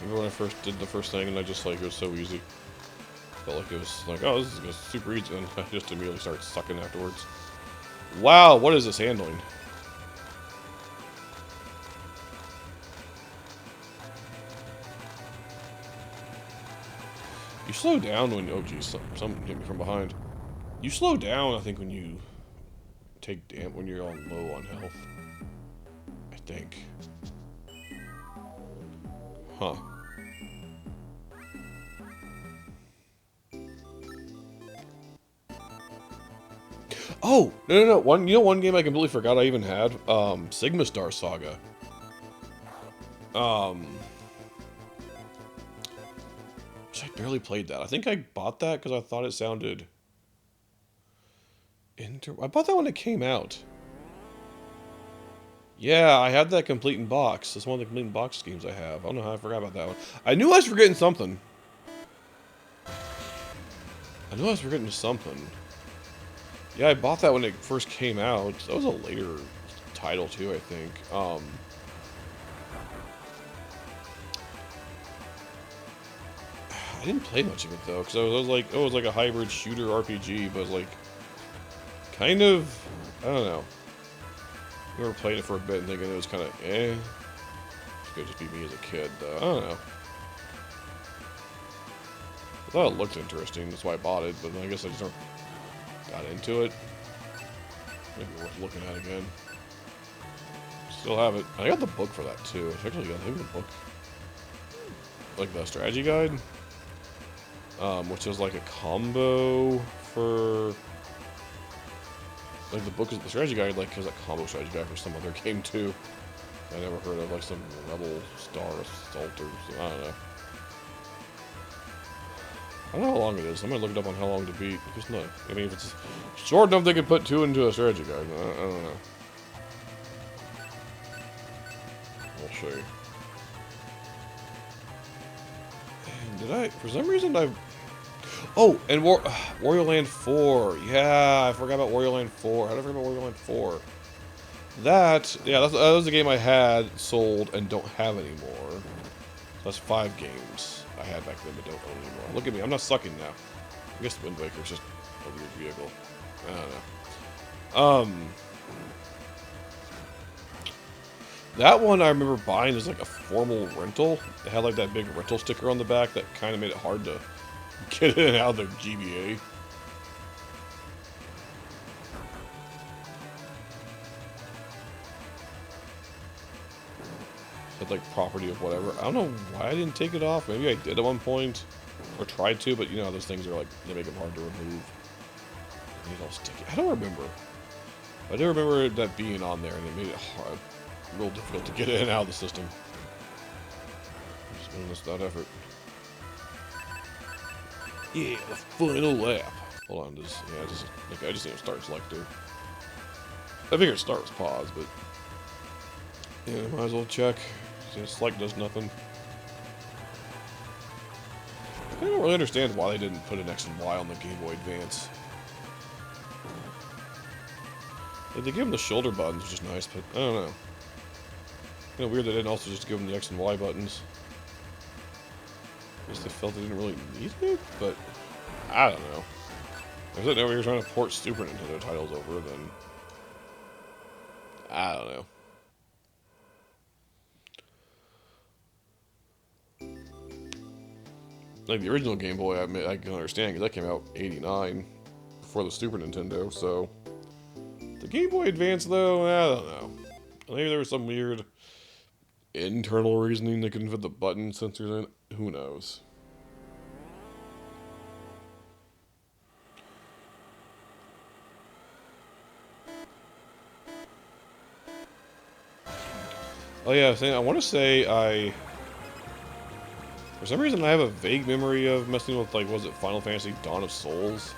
Remember when I first did the first thing and I just like, it was so easy. Felt like it was like, oh, this is super easy, and I just immediately started sucking afterwards. Wow, what is this handling? You slow down when, oh geez, something hit me from behind. You slow down, I think, when you take when you're on low on health. I think. Huh. Oh, no. One game I completely forgot I even had? Sigma Star Saga. Which I barely played that. I think I bought that because I thought it sounded... I bought that when it came out. Yeah, I had that complete in box. That's one of the complete in box games I have. I don't know how I forgot about that one. I knew I was forgetting something. Yeah, I bought that when it first came out. That was a later title too, I think. I didn't play much of it though, because I was like, oh, it was like a hybrid shooter RPG, but it was like, kind of, I don't know. I remember playing it for a bit and thinking it was kind of, eh. It could just be me as a kid, though. I don't know. I thought it looked interesting, that's why I bought it, but I guess I just never got into it. Maybe worth looking at again. Still have it. I got the book for that too. I actually got the book, like the strategy guide, which is like a combo for. Like the book is the strategy guide, like has a combo strategy guide for some other game too. I never heard of, like some Rebel Star Assault or something. I don't know. I don't know how long it is. I'm gonna look it up on how long to beat. Just no. I mean, if it's short enough, they could put 2 into a strategy guide. I don't know. We'll see. And did I? For some reason, I've. Oh, and Wario Land 4. Yeah, I forgot about Wario Land 4. How did I forget about Wario Land 4? That was the game I had, sold, and don't have anymore. That's 5 games I had back then, but don't own anymore. Look at me, I'm not sucking now. I guess the Wind Waker's just a weird vehicle. I don't know. That one I remember buying as like a formal rental. It had like that big rental sticker on the back that kind of made it hard to get in and out of the GBA. It's like property of whatever. I don't know why I didn't take it off. Maybe I did at one point, or tried to, but you know how those things are like, they make them hard to remove. Made it all sticky. I don't remember. I do remember that being on there, and it made it hard, real difficult to get in and out of the system. Just doing this without effort. Yeah, the final lap. Hold on, I just need to start selector. I figured start was pause, but Yeah, might as well check. This like does nothing. I don't really understand why they didn't put an X and Y on the Game Boy Advance. Like, they give them the shoulder buttons, which is nice, but I don't know. Kind of weird they didn't also just give them the X and Y buttons. I guess they felt they didn't really need it, but I don't know. If they're over here trying to port Super Nintendo titles over, then I don't know. Like the original Game Boy, I can understand because that came out '89 before the Super Nintendo. So the Game Boy Advance, though, I don't know. Maybe there was some weird internal reasoning they couldn't fit the button sensors in. Who knows? Oh yeah, I want to say for some reason I have a vague memory of messing with, like, was it Final Fantasy Dawn of Souls?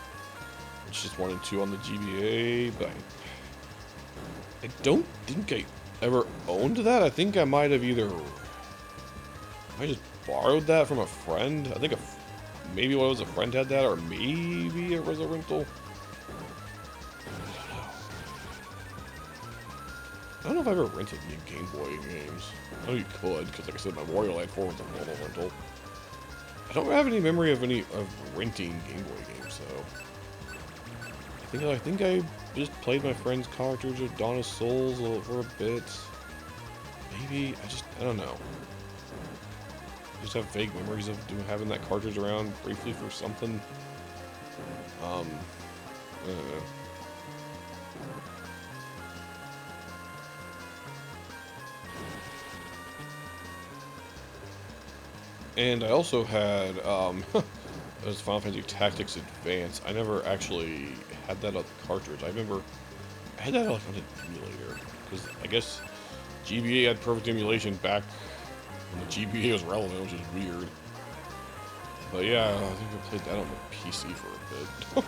Which is 1 and 2 on the GBA, but I don't think I ever owned that. I think I might have I just borrowed that from a friend. I think maybe one was a friend had that, or maybe it was a rental. I don't know if I ever rented any Game Boy games. I know you could, because like I said, my Wario Land 4 was a normal rental. I don't have any memory of renting Game Boy games, so I think I just played my friend's cartridge of Dawn of Souls for a bit. Maybe I don't know. I just have vague memories of having that cartridge around briefly for something. I don't know. And I also had, it was Final Fantasy Tactics Advance. I never actually had that on the cartridge. I remember I had that on an emulator, because I guess GBA had perfect emulation back when the GBA was relevant, which is weird. But yeah, I think I played that on the PC for a bit.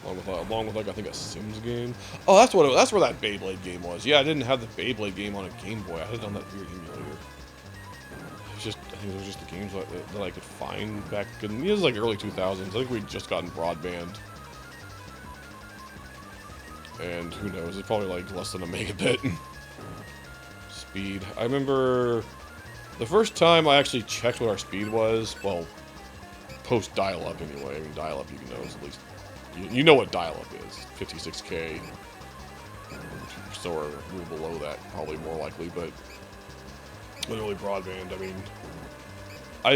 along with like, I think a Sims game. Oh, that's where that Beyblade game was. Yeah, I didn't have the Beyblade game on a Game Boy. I had it on that weird emulator. I think those were just the games that I could find back in, it was like early 2000s. I think we'd just gotten broadband. And who knows, it's probably like less than a megabit speed. I remember the first time I actually checked what our speed was, well, post dial-up anyway. I mean, dial-up, you know, is at least, you know what dial-up is. 56K. So or a little below that, probably more likely, but literally broadband. I mean,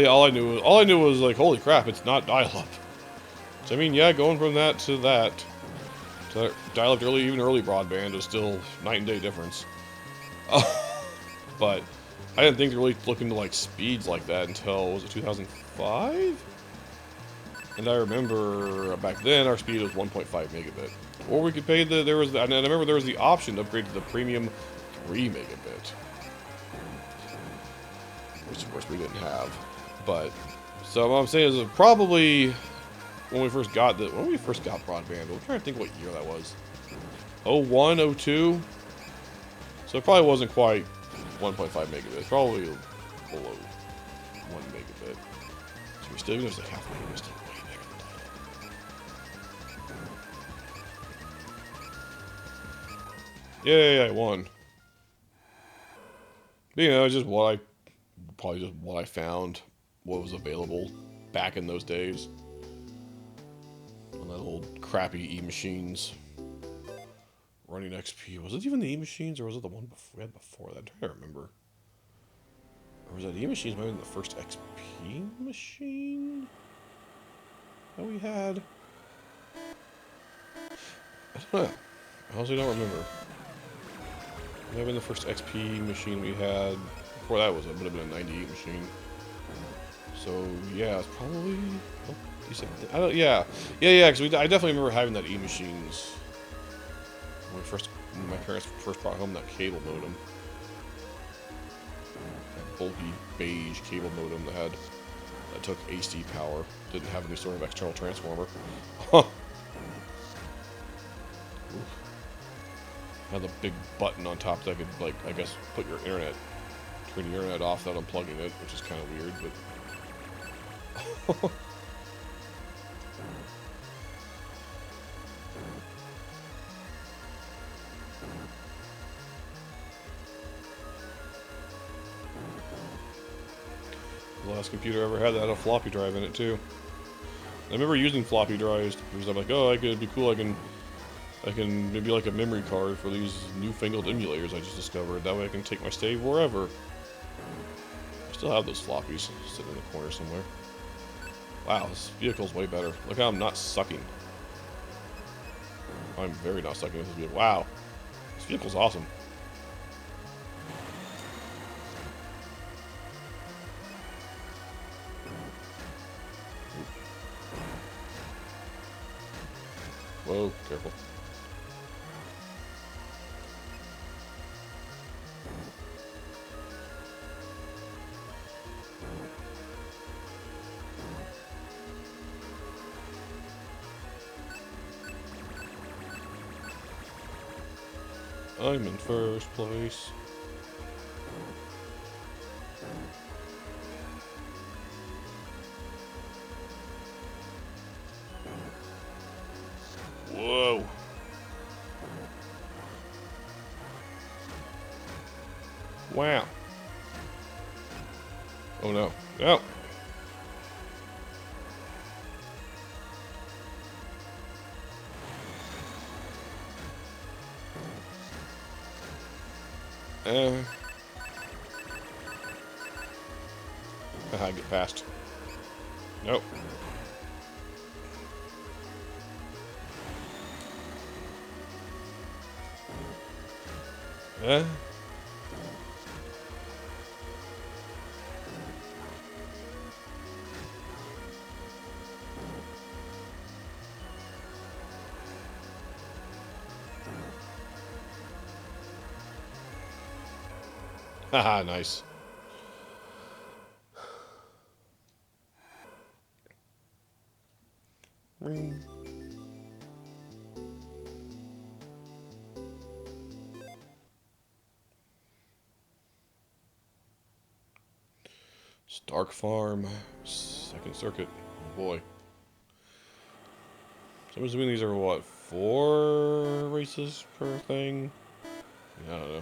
all I knew was like, holy crap, it's not dial-up. So I mean, yeah, going from that to that, dial-up even early broadband was still night and day difference. But I didn't think to really look into like speeds like that until, was it 2005? And I remember back then our speed was 1.5 megabit, or we could pay and I remember there was the option to upgrade to the premium 3 megabit. Which of course we didn't have. But so what I'm saying is probably when we first got broadband. I'm trying to think what year that was. 01, 02. So it probably wasn't quite 1.5 megabits. Probably below 1 megabit. So we're still, even if it's like half a megabit, still way bigger than that. Yeah, 1. But, you know, just probably just what I found, what was available back in those days. On that old crappy E-machines. Running XP. Was it even the E-machines, or was it the one we had before that? I'm trying to remember. Or was that E-machines maybe the first XP machine that we had? I don't know. I honestly don't remember. Maybe the first XP machine we had. Before that would have been a 98 machine. So yeah, it's probably. Oh, you said, I don't. Yeah. Because I definitely remember having that E-machines when my parents first brought home that cable modem. That bulky beige cable modem that took AC power. Didn't have any sort of external transformer. Had a big button on top that could, like, I guess, put your internet, turn your internet off without unplugging it, which is kind of weird, but... The last computer I ever had that had a floppy drive in it, too. I remember using floppy drives because I'm like, oh, it'd be cool, I can maybe like a memory card for these newfangled emulators I just discovered. That way I can take my save wherever. I still have those floppies sitting in the corner somewhere. Wow, this vehicle's way better. Look how I'm not sucking. I'm very not sucking with this vehicle. Wow, this vehicle's awesome. Whoa, careful. I'm in first place. Whoa. Wow. Oh no. No. Get past. Nope. Haha, nice. Stark Farm, Second Circuit. Oh boy. So I'm assuming these are what, 4 races per thing? I don't know.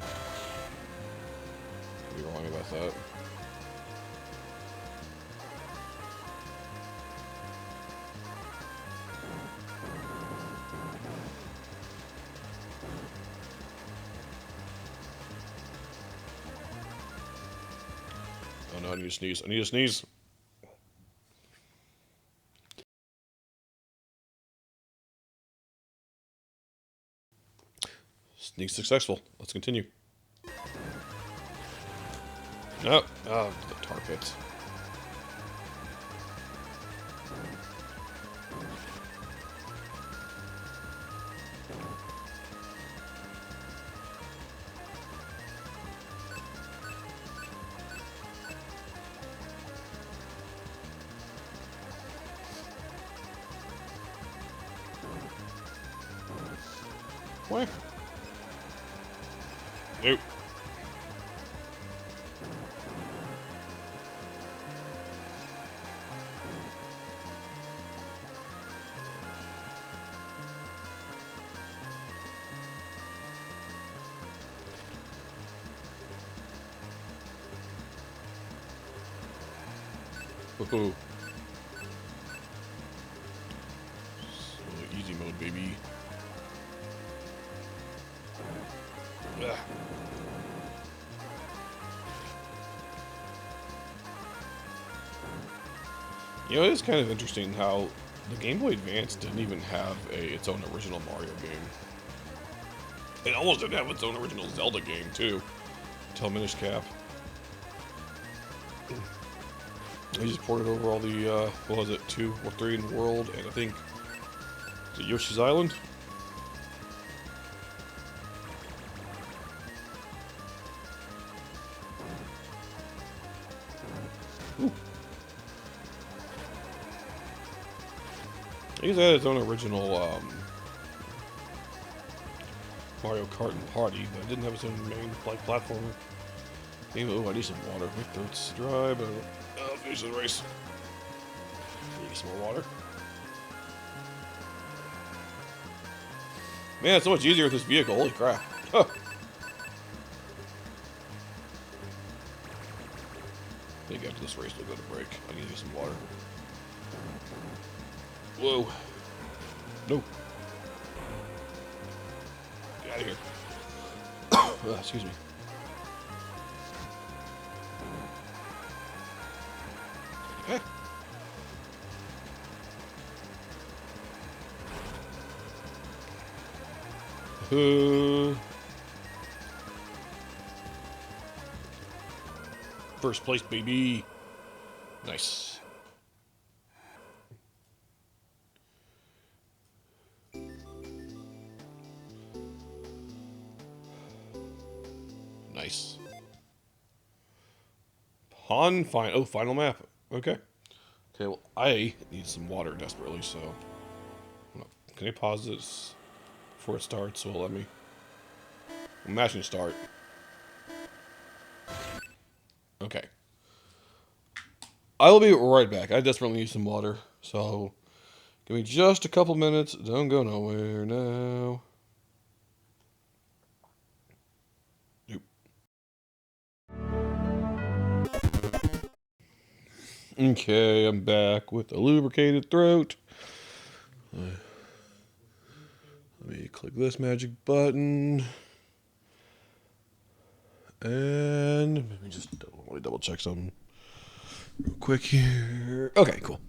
Could be wrong about that. Oh no, I need to sneeze. I need to sneeze. Sneeze successful. Let's continue. No. Oh, the tar pits. Where? Nope. Woohoo. So, easy mode, baby. Ugh. You know, it's kind of interesting how the Game Boy Advance didn't even have its own original Mario game. It almost didn't have its own original Zelda game, too. Until Minish Cap. They just ported over all the, what was it, 2 or 3 in the world, and I think, is it Yoshi's Island? Ooh. I guess it had its own original, Mario Kart and Party, but it didn't have its own main like platformer. Oh, I need some water. My throat's dry, but I'll finish the race. Need some more water. Man, it's so much easier with this vehicle. Holy crap. Huh. I think after this race, we'll go to break. I need to get some water. Whoa. No. Get out of here. Excuse me. Okay. First place, baby. Nice. Nice. Final map. Okay. Okay, well, I need some water desperately, so... Can I pause this before it starts? So let me... I'm mashing start. Okay. I will be right back. I desperately need some water, so... Give me just a couple minutes. Don't go nowhere now. Okay, I'm back with a lubricated throat. Let me click this magic button. And let me just double check something real quick here. Okay, cool.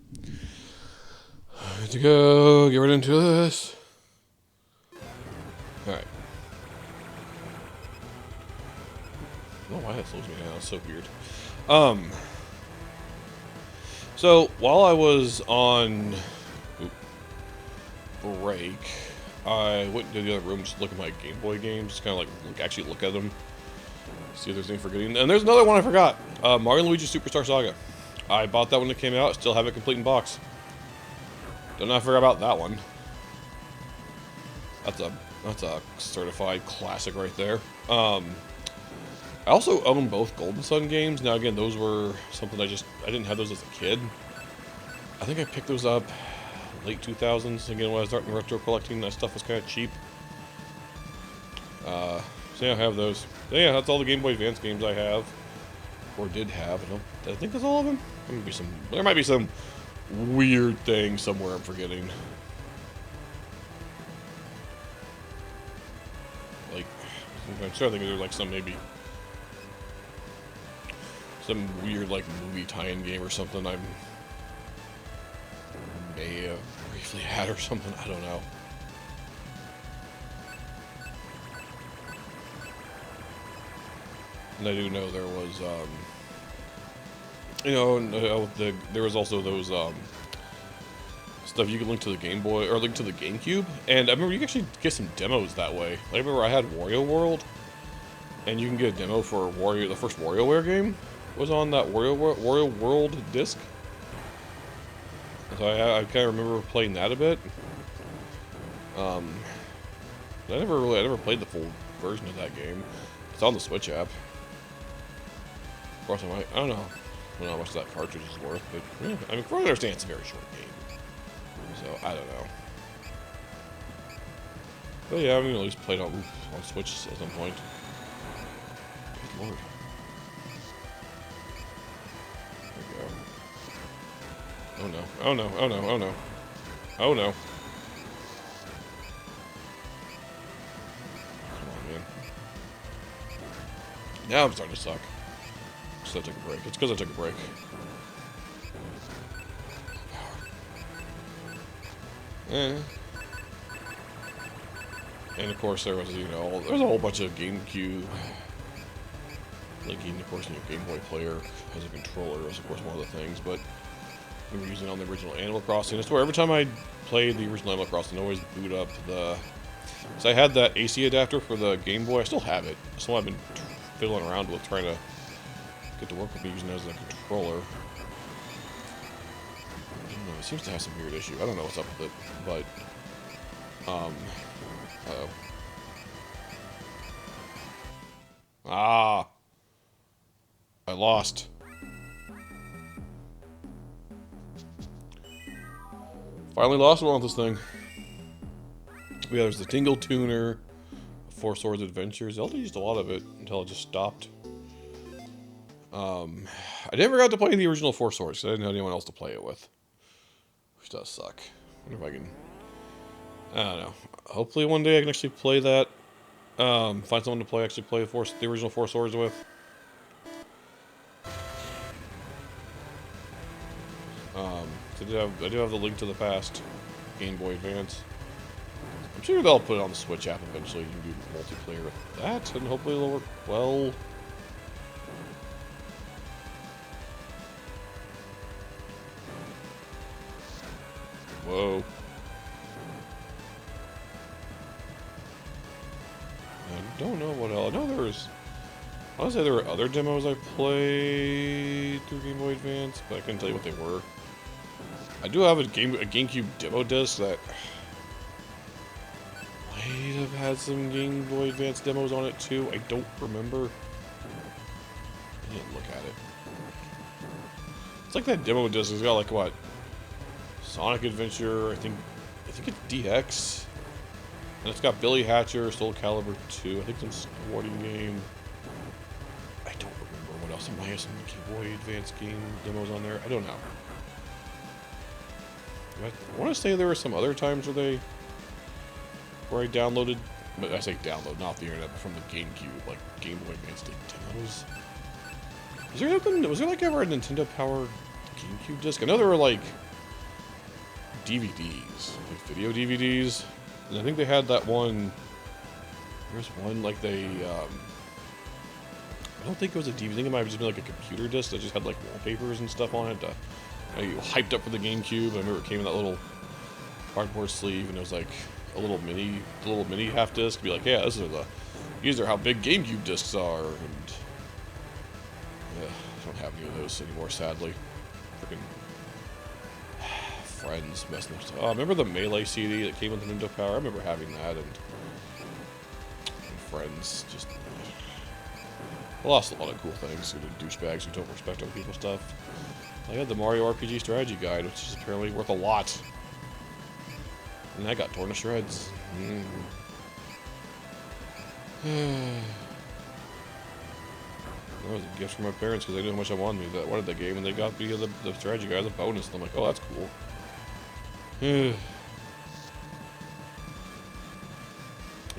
Good to go. Get right into this. Alright. I don't know why that slows me down. It's so weird. So, while I was on break, I went to the other room just to look at my Game Boy games, kind of like actually look at them, see if there's anything forgetting. And there's another one I forgot, Mario & Luigi Superstar Saga. I bought that when it came out, still have it complete in box. Don't know if I forgot about that one. That's a certified classic right there. I also own both Golden Sun games. Now again, those were something I didn't have those as a kid. I think I picked those up late 2000s. Again, when I was starting retro collecting, that stuff was kind of cheap. So yeah, I have those. So yeah, that's all the Game Boy Advance games I have, or did have. I think that's all of them. There might be some weird thing somewhere I'm forgetting. Like, I'm trying to think if there's like some weird like movie tie-in game or something I may have briefly had or something. I don't know. And I do know there was, there was also those stuff you could link to the Game Boy or link to the GameCube, and I remember you could actually get some demos that way. I remember I had Wario World, and you can get a demo for the first WarioWare game was on that Wario World disc. So I kind of remember playing that a bit. I never played the full version of that game. It's on the Switch app. Of course, I don't know how much that cartridge is worth, but yeah, I mean, from what I understand, it's a very short game. So I don't know. But yeah, I'm gonna at least play it on Switch at some point. Good lord. Oh no, oh no, oh no, oh no. Oh no. Come on, man. Now I'm starting to suck. Because I took a break. It's because I took a break. And of course there was, there's a whole bunch of GameCube linking, of course, in your Game Boy player as a controller is, of course, one of the things, but we were using it on the original Animal Crossing. It's where every time I played the original Animal Crossing, I always boot up the... So I had that AC adapter for the Game Boy. I still have it. It's the one I've been fiddling around with, trying to get to work with me using it as a controller. I don't know, it seems to have some weird issue. I don't know what's up with it, but... uh-oh. Ah! I lost. Finally lost one with this thing. Yeah, there's the Tingle Tuner, Four Swords Adventures. Zelda used a lot of it until it just stopped. I never got to play the original Four Swords because I didn't have anyone else to play it with. Which does suck. I wonder if I can... I don't know. Hopefully one day I can actually play that. Find someone to actually play the original Four Swords with. I do have the Link to the Past Game Boy Advance. I'm sure they'll put it on the Switch app eventually. You can do multiplayer with that, and hopefully it'll work well. Whoa. I don't know what else. I know there was... I want to say there were other demos I played through Game Boy Advance, but I couldn't tell you what they were. I do have a GameCube demo disc that might have had some Game Boy Advance demos on it too. I don't remember. I didn't look at it. It's like that demo disc has got like what? Sonic Adventure, I think it's DX. And it's got Billy Hatcher, Soul Calibur 2, I think some sporting game. I don't remember what else. There might have some Game Boy Advance game demos on there. I don't know. I want to say there were some other times where I downloaded, but I say download, not the internet, but from the GameCube, like Game Boy Advance demos. Was there like ever a Nintendo Power GameCube disc? I know there were like DVDs, like video DVDs, and I think they had that one. There's one like I don't think it was a DVD. I think it might have just been like a computer disc that just had like wallpapers and stuff on it. You hyped up for the GameCube. I remember it came in that little cardboard sleeve, and it was like a little mini half disc. Be like, yeah, these are how big GameCube discs are. And yeah, I don't have any of those anymore, sadly. Freaking friends messing with stuff. Oh, remember the Melee CD that came with the Nintendo Power? I remember having that, and friends just... I lost a lot of cool things due to douchebags who don't respect other people's stuff. I had the Mario RPG Strategy Guide, which is apparently worth a lot. And that got torn to shreds. That was a gift from my parents because they knew how much I wanted the game, and they got me the Strategy Guide as a bonus. And I'm like, oh, that's cool. I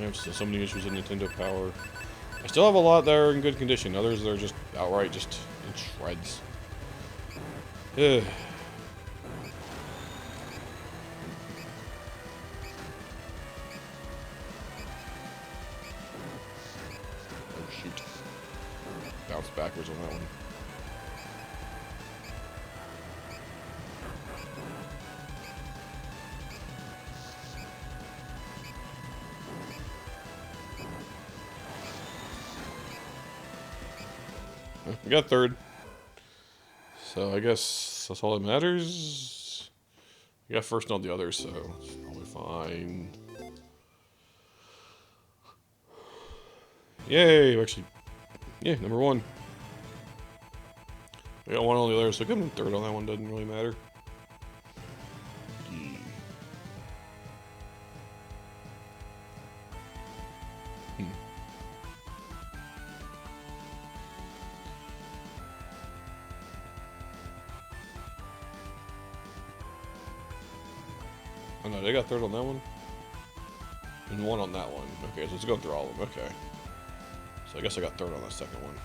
have so many issues with Nintendo Power. I still have a lot that are in good condition. Others that are just outright just in shreds. Oh shoot. Bounce backwards on that one. We got third. So I guess that's all that matters. We got first on the others, so it's probably fine. Yay! Actually, yeah, number one. We got one on the others, so coming third on that one doesn't really matter. Yeah. Oh no, they got third on that one? And one on that one. Okay, so it's going through all of them. Okay. So I guess I got third on the second one.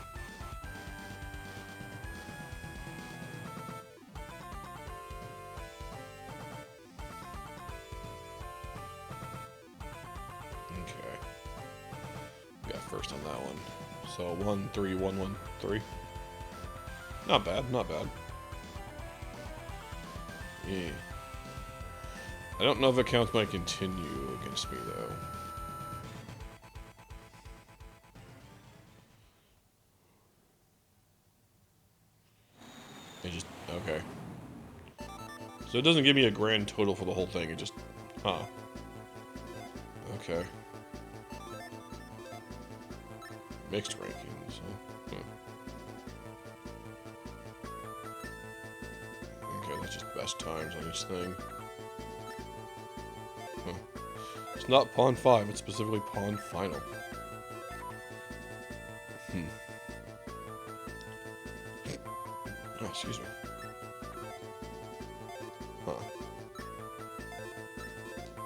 Okay. Got first on that one. So 1, 3, 1, 1, 3. Not bad, not bad. Yeah. I don't know if it counts my continue against me, though. It just... okay. So it doesn't give me a grand total for the whole thing, it just... huh. Okay. Mixed ranking. that's just best times on each thing. Huh. It's not Pawn 5, it's specifically Pawn Final. Oh, excuse me. Huh.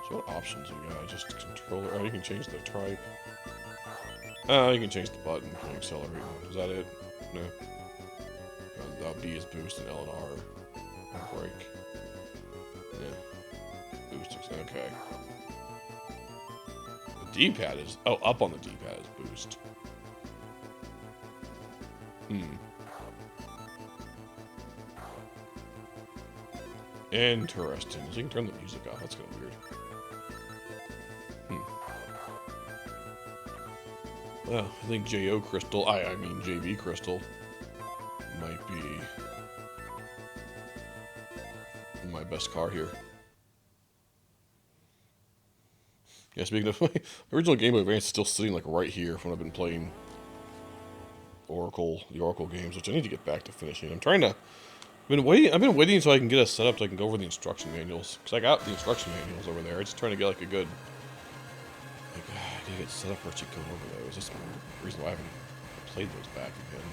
So what options you got? Just controller. Oh, you can change the type. Oh, you can change the button. You can accelerate one. Is that it? No. B is boost and L and R are brake. Yeah. Boost. Okay. The D-pad is... Oh, up on the D-pad is boost. Interesting. So you can turn the music off. That's kind of weird. Well, I think J.O. Crystal, I mean JB Crystal, might be my best car here. Yeah, speaking of, my original Game Boy Advance is still sitting like right here from when I've been playing the Oracle games, which I need to get back to finishing. I've been waiting until I can get a setup so I can go over the instruction manuals. Because I got the instruction manuals over there. I'm just trying to get like a good... Like, I gotta get set up where I should go over those. That's the reason why I haven't played those back again.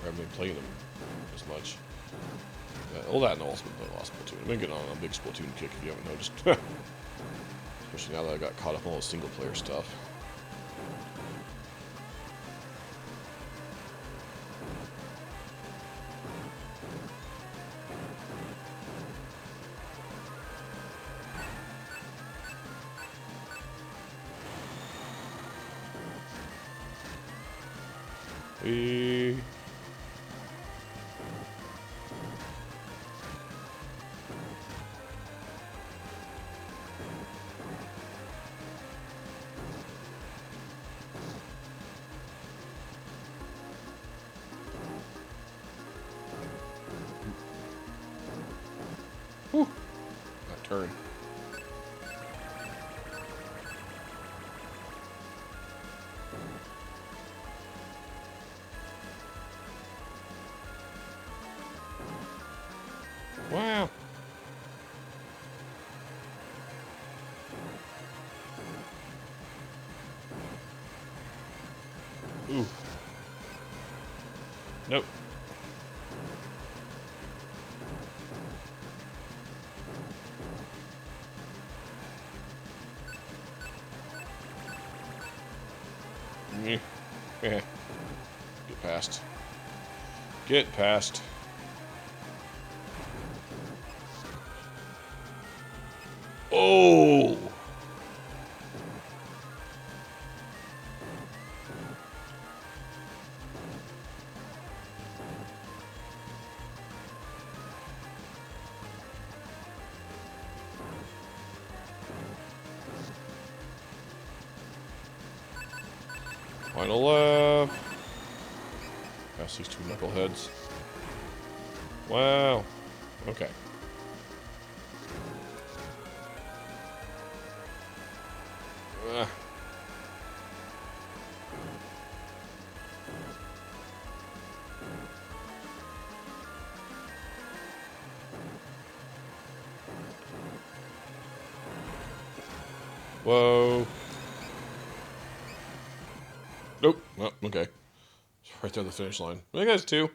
Or I haven't been playing them as much. All that and also been playing a lot of Splatoon. I've been getting on a big Splatoon kick if you haven't noticed. Especially now that I got caught up on all the single player stuff. Whew. That turn. Wow. Ooh. Nope. Yeah. Get past. Get past. Oh! Final left. Past these two knuckleheads. Wow. Okay. Whoa. Nope. Oh, okay. Right there on the finish line. I guess two.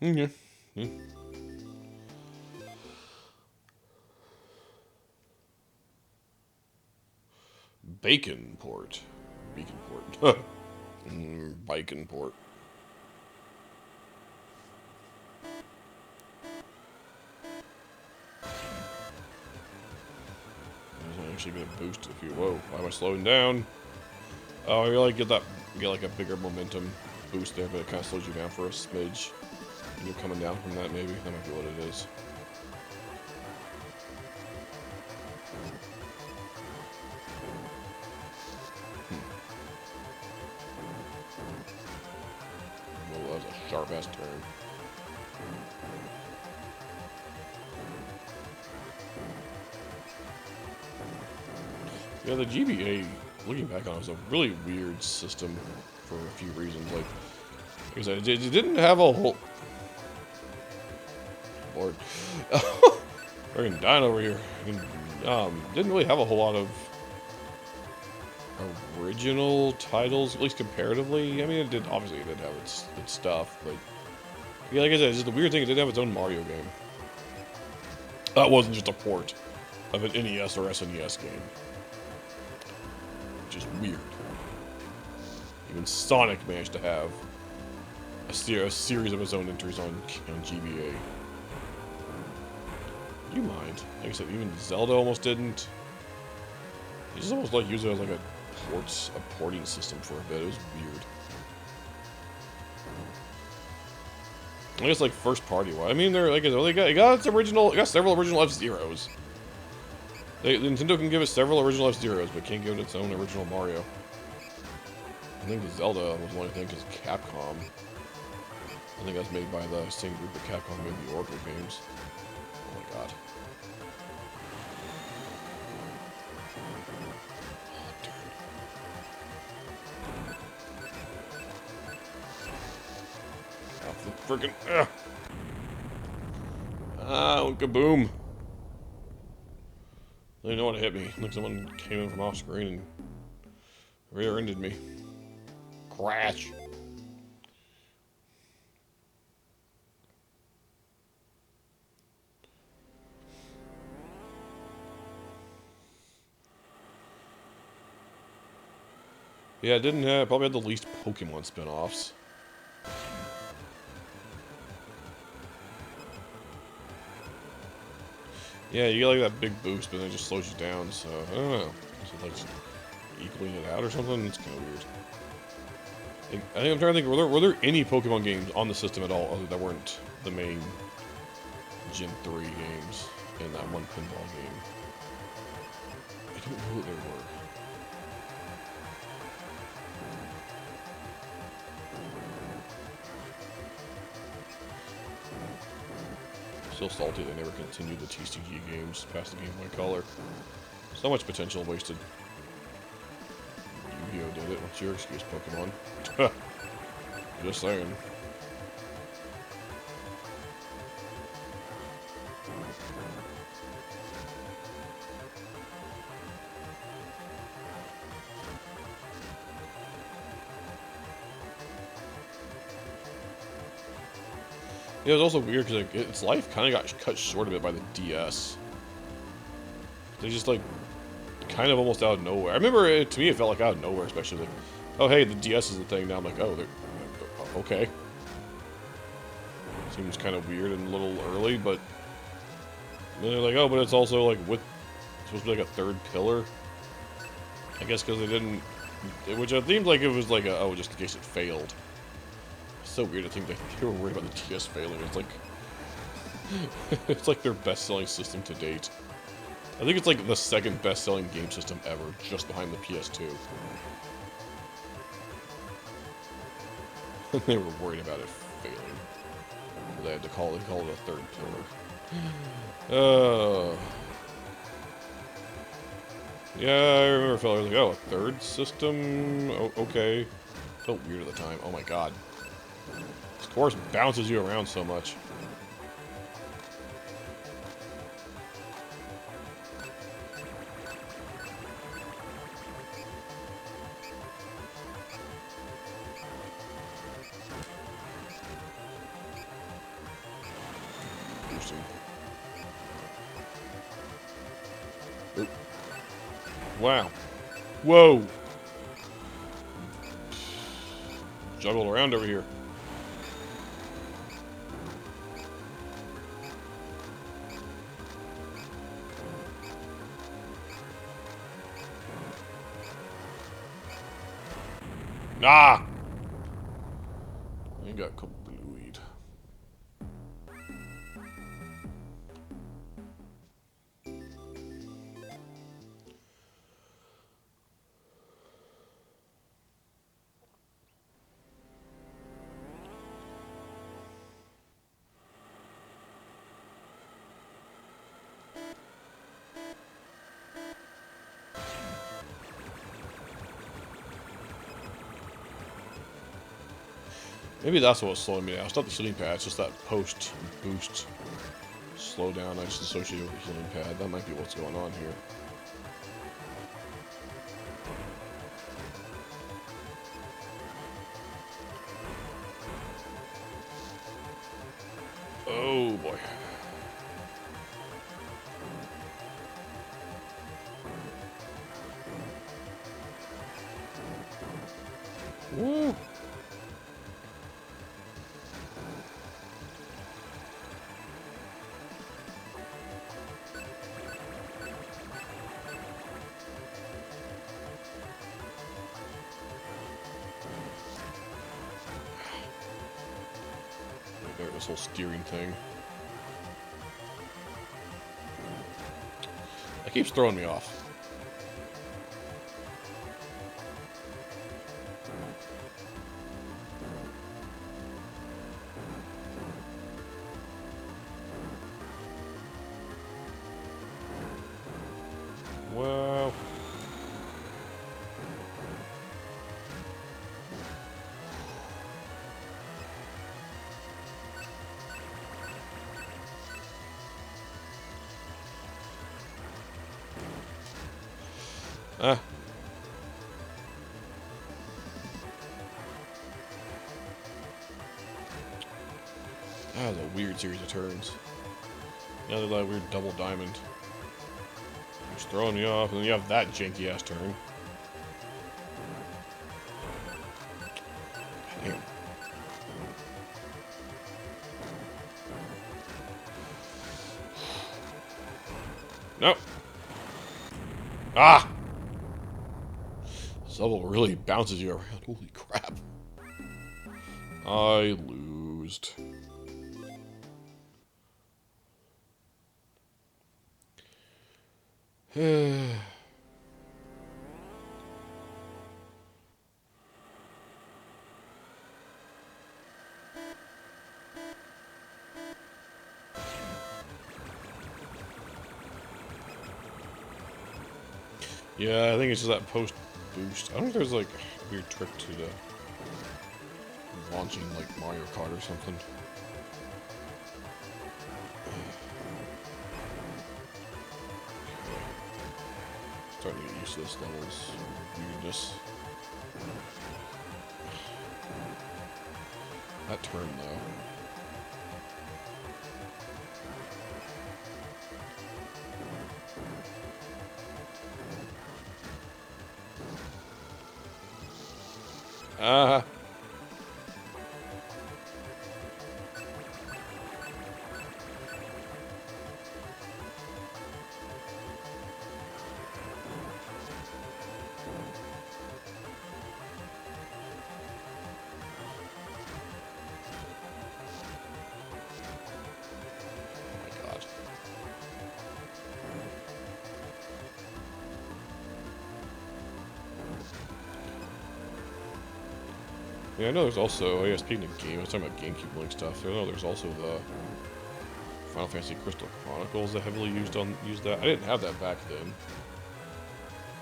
Yeah. Bacon port. Bacon port. Bacon port. There's actually gonna boost if you. Whoa! Why am I slowing down? Oh, I really get like a bigger momentum boost there, but it kind of slows you down for a smidge. And you're coming down from that, maybe. That might be what it is. Well, that was a sharp-ass turn. Yeah, the GBA, looking back on it, was a really weird system for a few reasons. Like, because it didn't have a whole... lord. Freaking dying over here. Didn't really have a whole lot of original titles, at least comparatively. I mean, obviously it did have its stuff, but yeah, like I said, it's just the weird thing, it didn't have its own Mario game. That wasn't just a port of an NES or SNES game. Which is weird. Even Sonic managed to have a series of its own entries on GBA. Do you mind? Like I said, even Zelda almost didn't. They just almost like use it as like a porting system for a bit. It was weird. I guess like first party. I mean, they're like they got its original. It got several original F-Zeros. Nintendo can give it several original F-Zeros, but can't give it its own original Mario. I think the Zelda was one. I think is Capcom. I think that's made by the same group that Capcom made the Oracle games. Oh my god. Freaking kaboom. I didn't know what hit me. Like someone came in from off screen and rear-ended me. Crash. Yeah, it didn't have, probably had the least Pokemon spin-offs. Yeah, you get like that big boost, but then it just slows you down, so I don't know. Is it like equaling it out or something? It's kind of weird. I think I'm trying to think, were there any Pokemon games on the system at all other that weren't the main Gen 3 games in that one pinball game? I don't know what there were. Still salty they never continued the TCG games past the Game Boy Color. So much potential wasted. Yu-Gi-Oh! Did it. What's your excuse, Pokemon? Just saying. Yeah, it was also weird because like, its life kind of got cut short a bit by the DS. They just like kind of almost out of nowhere. I remember to me it felt like out of nowhere, especially like, oh hey, the DS is the thing now. I'm like, oh, okay. Seems kind of weird and a little early, but then they're like, oh, but it's also like it's supposed to be like a third pillar. I guess because they didn't, which it seemed like it was like oh, just in case it failed. So weird to think that they were worried about the DS failing. It's like it's like their best-selling system to date. I think it's like the second best-selling game system ever, just behind the PS2. They were worried about it failing. They had to call it a third pillar. Yeah, I remember fellas like, oh, a third system? Oh, okay. So weird at the time. Oh my god. This course bounces you around so much. Interesting. Oop. Wow. Whoa! Juggled around over here. Ah! I got kablooied. Maybe that's what's slowing me down. It's not the shooting pad, it's just that post boost slow down I just associated with the healing pad. That might be what's going on here. Oh boy. Woo! This whole steering thing. That keeps throwing me off. Wow. Ah. That was a weird series of turns. Now they're that weird double diamond. Just throwing me off, and then you have that janky ass turn. Damn. Nope. Ah! This level really bounces you around. Holy crap. I loosed. Yeah, I think it's just that post boost. I don't know if there's like a weird trick to the launching like Mario Kart or something. Starting to get used to this level's weirdness. That turn though. Ah. Yeah, I know there's also, yeah, speaking of game, I was talking about GameCube Link stuff. I know there's also the Final Fantasy Crystal Chronicles that heavily used that. I didn't have that back then.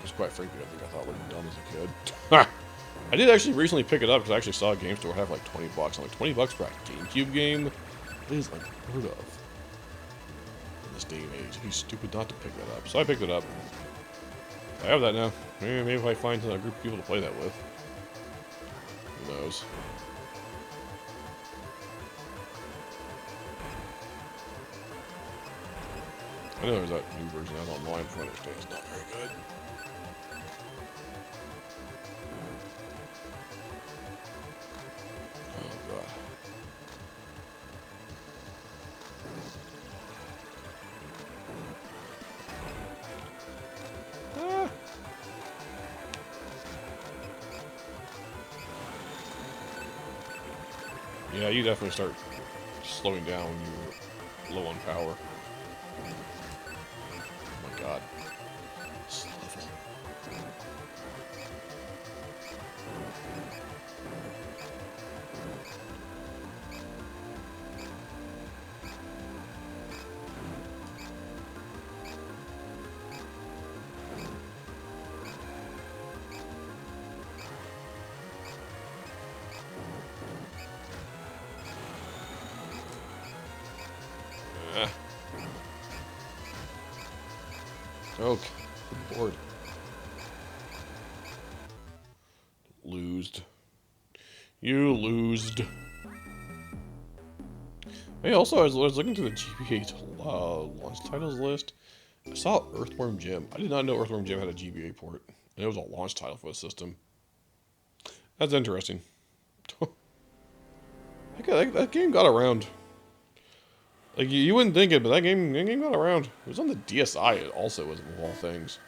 Just quite frankly, I think I thought it looked dumb as a kid. I did actually recently pick it up because I actually saw a game store have like 20 bucks. I'm like, 20 bucks for a GameCube game? It is unheard of in this day and age. It'd be stupid not to pick that up. So I picked it up. I have that now. Maybe if I find a group of people to play that with. Who knows? I know there's that new version out online from what I understand. It's not very good. Oh god. Ah. Yeah, you definitely start slowing down when you're low on power. Oh my god. This level. Oh, good lord. Losed. You losed. Hey, also, I was looking through the GBA launch titles list. I saw Earthworm Jim. I did not know Earthworm Jim had a GBA port. And it was a launch title for the system. That's interesting. that game got around. Like, you wouldn't think it, but that game got around. It was on the DSi also, as of all things.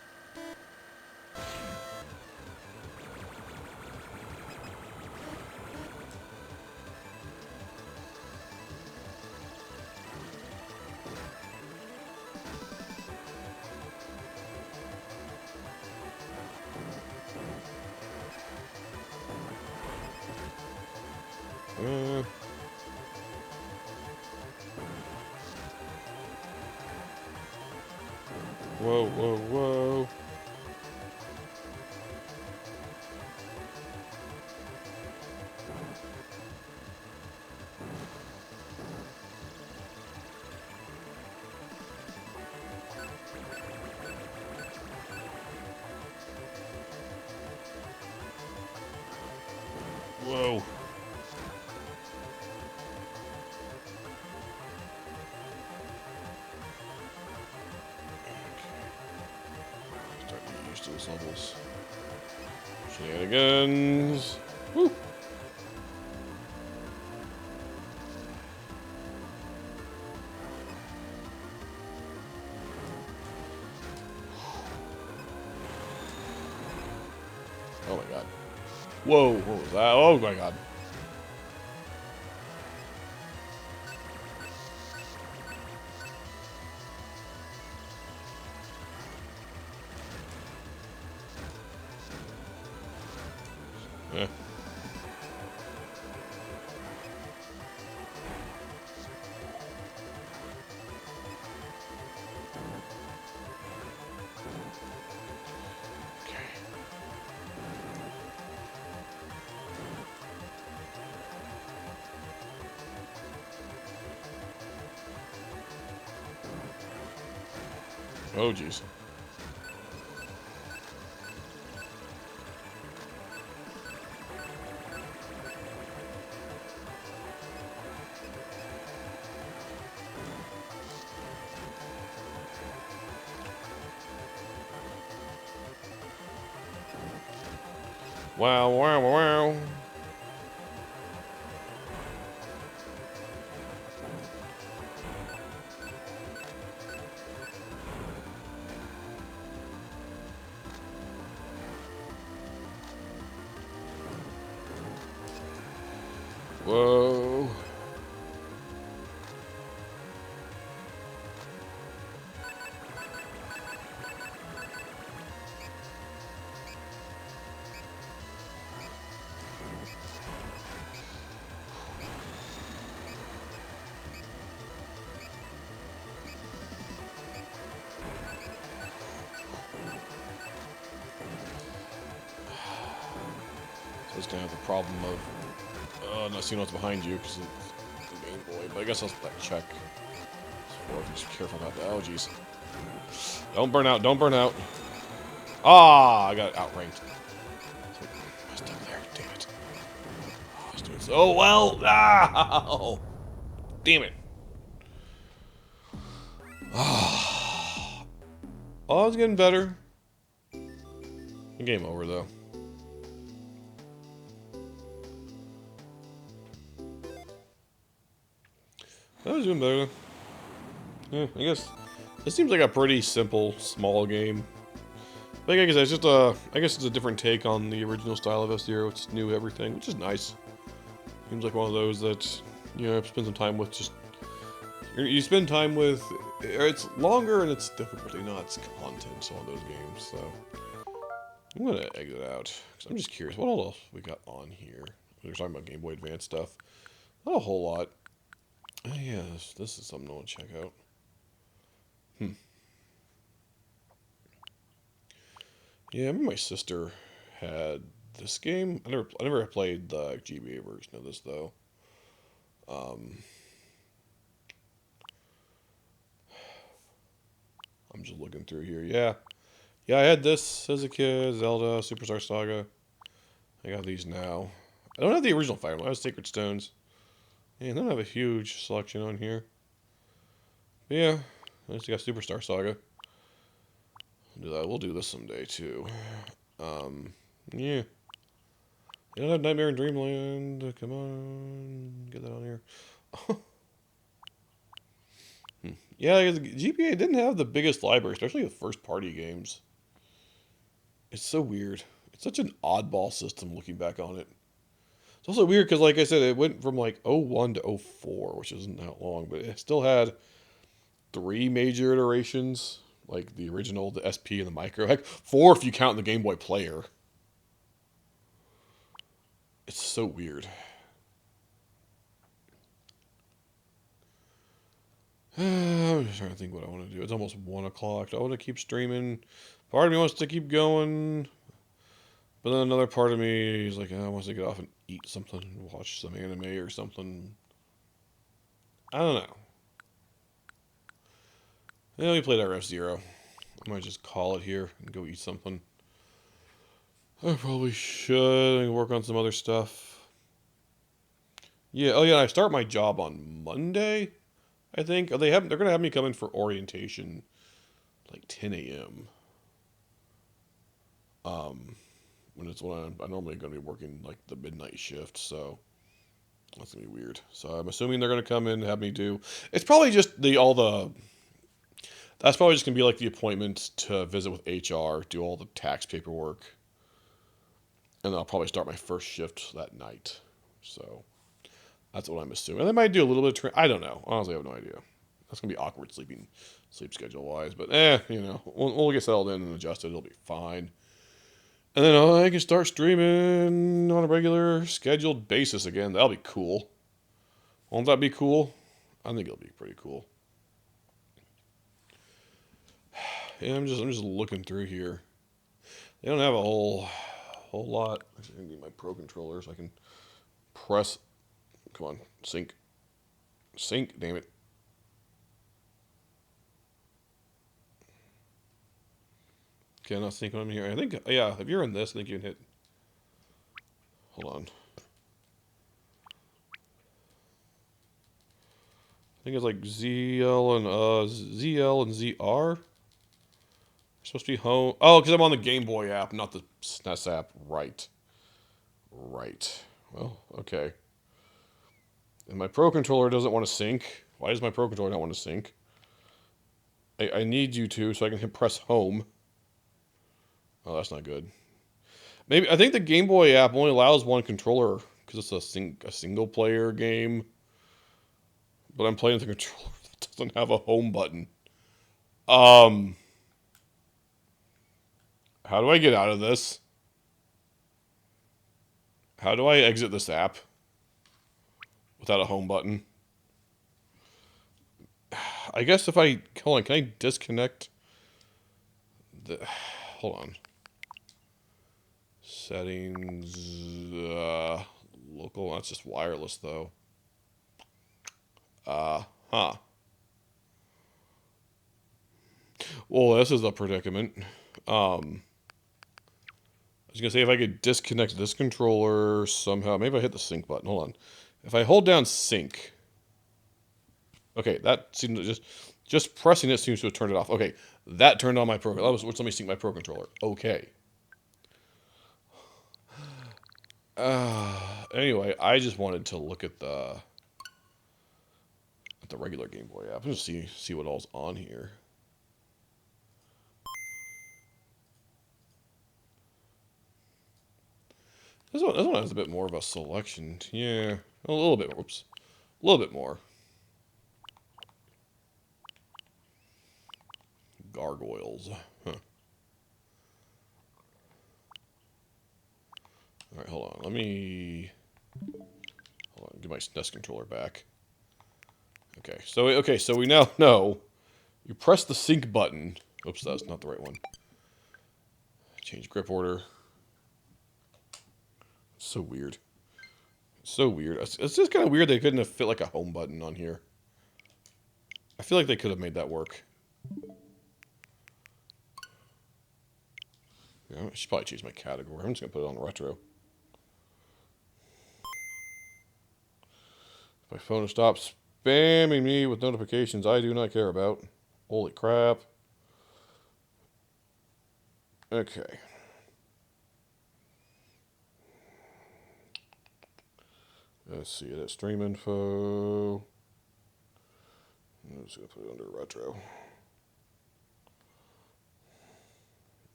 Uh, whoa, whoa, whoa. Whoa. Starting to get used to those levels. Shenanigans. Woo. Oh my god. Whoa, what was that? Oh my god. Eh. Oh jeez. Wow, wow, wow. Whoa. So it's gonna have the problem of not seeing what's behind you because it's the Game Boy. But I guess I'll check. Or just careful about that. Oh jeez. Don't burn out. Don't burn out. Ah, I got outranked. I was stuck there. Damn it. Oh, I was doing so well. Ah, damn it. Oh, it's getting better. Game over though. That was doing better. Yeah, I guess this seems like a pretty simple, small game. But I guess it's just I guess it's a different take on the original style of F-Zero. It's new everything, which is nice. Seems like one of those that spend some time with. Just you spend time with. It's longer and it's difficulty, not its content. On those games, so I'm gonna exit out because I'm just curious what else we got on here. We were talking about Game Boy Advance stuff. Not a whole lot. Oh, yeah, this is something I want to check out. Yeah, I remember my sister had this game. I never played the GBA version of this though. I'm just looking through here. Yeah. Yeah, I had this as a kid. Zelda, Superstar Saga. I got these now. I don't have the original Fire Emblem. I have Sacred Stones. Yeah, I don't have a huge selection on here. But yeah, I just got Superstar Saga. We'll do this someday, too. Yeah. You don't have Nightmare in Dreamland. Come on. Get that on here. Yeah, GPA didn't have the biggest library, especially the first-party games. It's so weird. It's such an oddball system looking back on it. It's also weird because, like I said, it went from like '01 to '04, which isn't that long, but it still had 3 major iterations, like the original, the SP, and the Micro. Heck, 4 if you count the Game Boy Player. It's so weird. I'm just trying to think what I want to do. It's almost 1 o'clock. Do I want to keep streaming? Part of me wants to keep going. But then another part of me is like, I want to get off and eat something, watch some anime or something. I don't know. Yeah, we played our F-Zero. I might just call it here and go eat something. I probably should work on some other stuff. Yeah, oh yeah, I start my job on Monday, I think. They're gonna have me come in for orientation like 10 a.m. When I'm normally gonna be working like the midnight shift, so that's gonna be weird. So I'm assuming they're gonna come in and have me do. It's probably just That's probably just gonna be like the appointment to visit with HR, do all the tax paperwork, and then I'll probably start my first shift that night. So that's what I'm assuming. And they might do a little bit of I don't know. Honestly, I have no idea. That's gonna be awkward sleep schedule wise. But we'll get settled in and adjusted. It'll be fine. And then I can start streaming on a regular scheduled basis again. That'll be cool. Won't that be cool? I think it'll be pretty cool. Yeah, I'm just looking through here. They don't have a whole lot. I need my Pro controller so I can press. Come on, sync, damn it. Okay, I'm not syncing on here. I think, yeah, if you're in this, I think you can hit. Hold on. I think it's like ZL and ZR. Supposed to be home. Oh, because I'm on the Game Boy app, not the SNES app. Right. Well, okay. And my Pro controller doesn't want to sync. Why does my Pro controller not want to sync? I need you to so I can press home. Oh, that's not good. Maybe I think the Game Boy app only allows one controller because it's a single player game. But I'm playing with the controller that doesn't have a home button. How do I get out of this? How do I exit this app without a home button? I guess if I hold on, can I disconnect the? Hold on. Settings. Local. That's just wireless though. Huh. Well, this is a predicament. I was gonna say if I could disconnect this controller somehow. Maybe I hit the sync button. Hold on. If I hold down sync. Okay, that seems to just pressing it seems to have turned it off. Okay, that turned on my Pro. That was let me sync my Pro controller. Okay. Anyway, I just wanted to look at the regular Game Boy app and just see what all's on here. This one has a bit more of a selection. Yeah, a little bit. Whoops, a little bit more. Gargoyles. Huh. All right, hold on. Hold on. Get my SNES controller back. Okay, so we now know. You press the sync button. Oops, that's not the right one. Change grip order. So weird. So weird. It's just kind of weird they couldn't have fit like a home button on here. I feel like they could have made that work. Yeah, I should probably change my category. I'm just gonna put it on retro. If my phone stops spamming me with notifications I do not care about. Holy crap. Okay. Let's see, that's stream info. I'm just gonna put it under retro.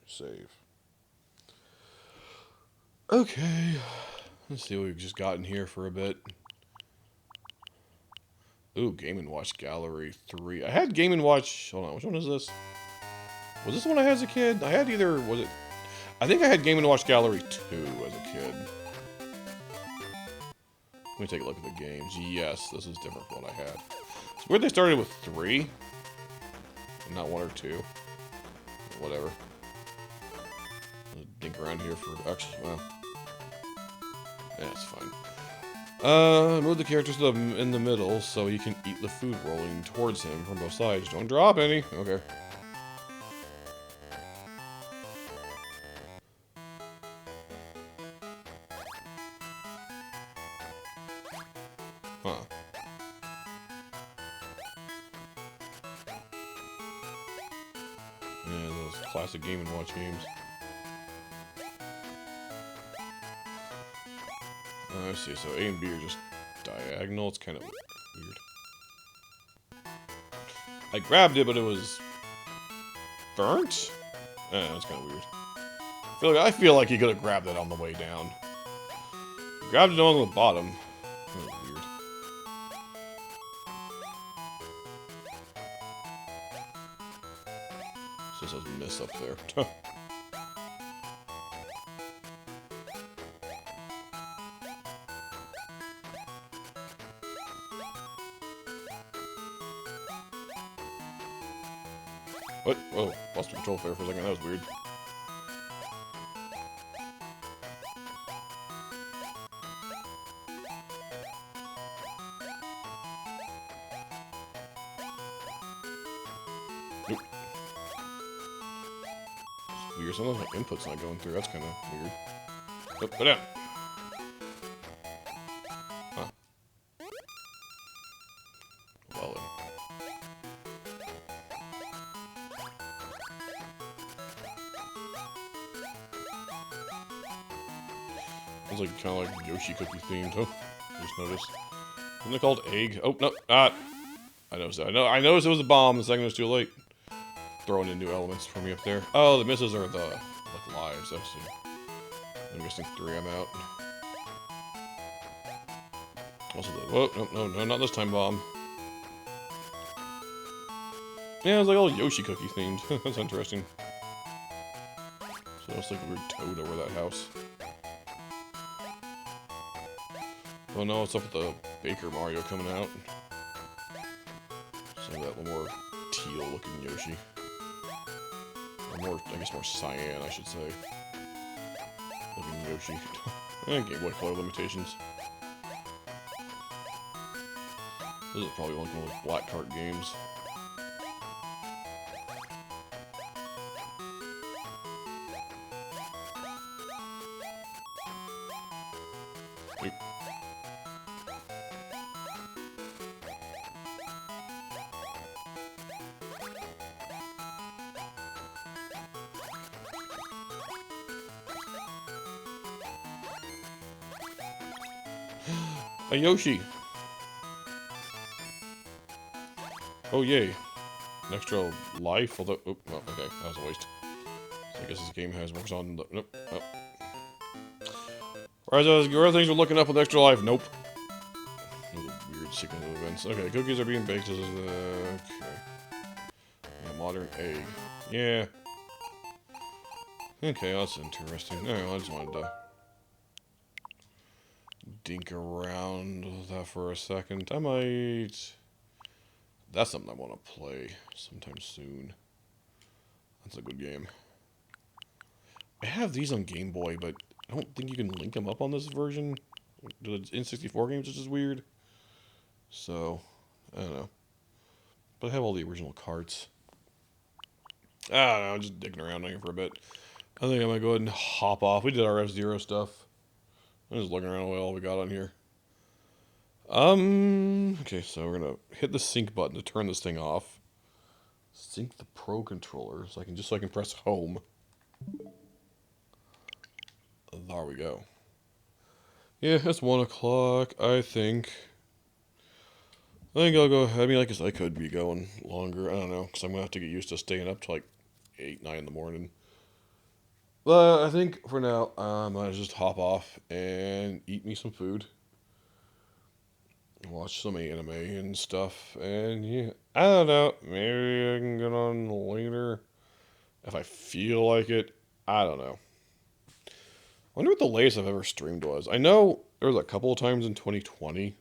Save. Okay. Let's see what we've just gotten here for a bit. Ooh, Game & Watch Gallery 3. I had Game & Watch... Hold on, which one is this? Was this the one I had as a kid? I had either... Was it... I think I had Game & Watch Gallery 2 as a kid. Let me take a look at the games. Yes, this is different from what I had. It's weird they started with 3. And not 1 or 2. Whatever. I'll dink around here for... Actually, well... Yeah, it's fine. Move the characters in the middle so he can eat the food rolling towards him from both sides. Don't drop any. Okay. Huh. Yeah, those classic Game & Watch games. I see, so A and B are just diagonal. It's kind of weird. I grabbed it, but it was burnt? That's kind of weird. I feel like you could have grabbed it on the way down. Grabbed it on the bottom. That was weird. So it says miss up there. What? Whoa, lost control there for a second. That was weird. Nope. It's weird. Some of my input's not going through. That's kind of weird. Nope, go down. Huh. Well then. It's like kind of like Yoshi cookie themed. Oh, I just noticed. Isn't it called egg? Oh no! Ah, I noticed that. I noticed it was a bomb. The second it was too late. Throwing in new elements for me up there. Oh, the misses are the like lives. I see. I'm missing 3. I'm out. Also the whoa no not this time bomb. Yeah, it's like all Yoshi cookie themed. That's interesting. So it's like a weird toad over that house. Oh no, what's up with the Baker Mario coming out? So that little more teal looking Yoshi. Or more, I guess more cyan, I should say. Looking Yoshi. And Game Boy Color limitations. This is probably one of those Black Cart games. Oop. A Yoshi! Oh yay. An extra life, although... Oh, well, okay, that was a waste. So I guess this game works on the... Nope, nope. Whereas other things we're looking up with extra life, nope. Weird sequence of events. Okay, cookies are being baked as okay. Yeah, modern egg. Yeah. Okay, that's interesting. Alright, I just wanted to dink around with that for a second. I might... That's something I want to play sometime soon. That's a good game. I have these on Game Boy, but I don't think you can link them up on this version. The N64 games, which is weird. So, I don't know. But I have all the original carts. I don't know, just digging around here for a bit. I think I might go ahead and hop off. We did our F-Zero stuff. I'm just looking around what all we got on here. Okay, so we're gonna hit the sync button to turn this thing off. Sync the Pro controller, so I can press home. There we go. Yeah, it's 1 o'clock, I think. I think I'll go ahead. I mean, I guess I could be going longer. I don't know, because I'm going to have to get used to staying up till like 8, 9 in the morning. But I think for now, I might just hop off and eat me some food. Watch some anime and stuff. And yeah, I don't know. Maybe I can get on later if I feel like it. I don't know. I wonder what the latest I've ever streamed was. I know there was a couple of times in 2020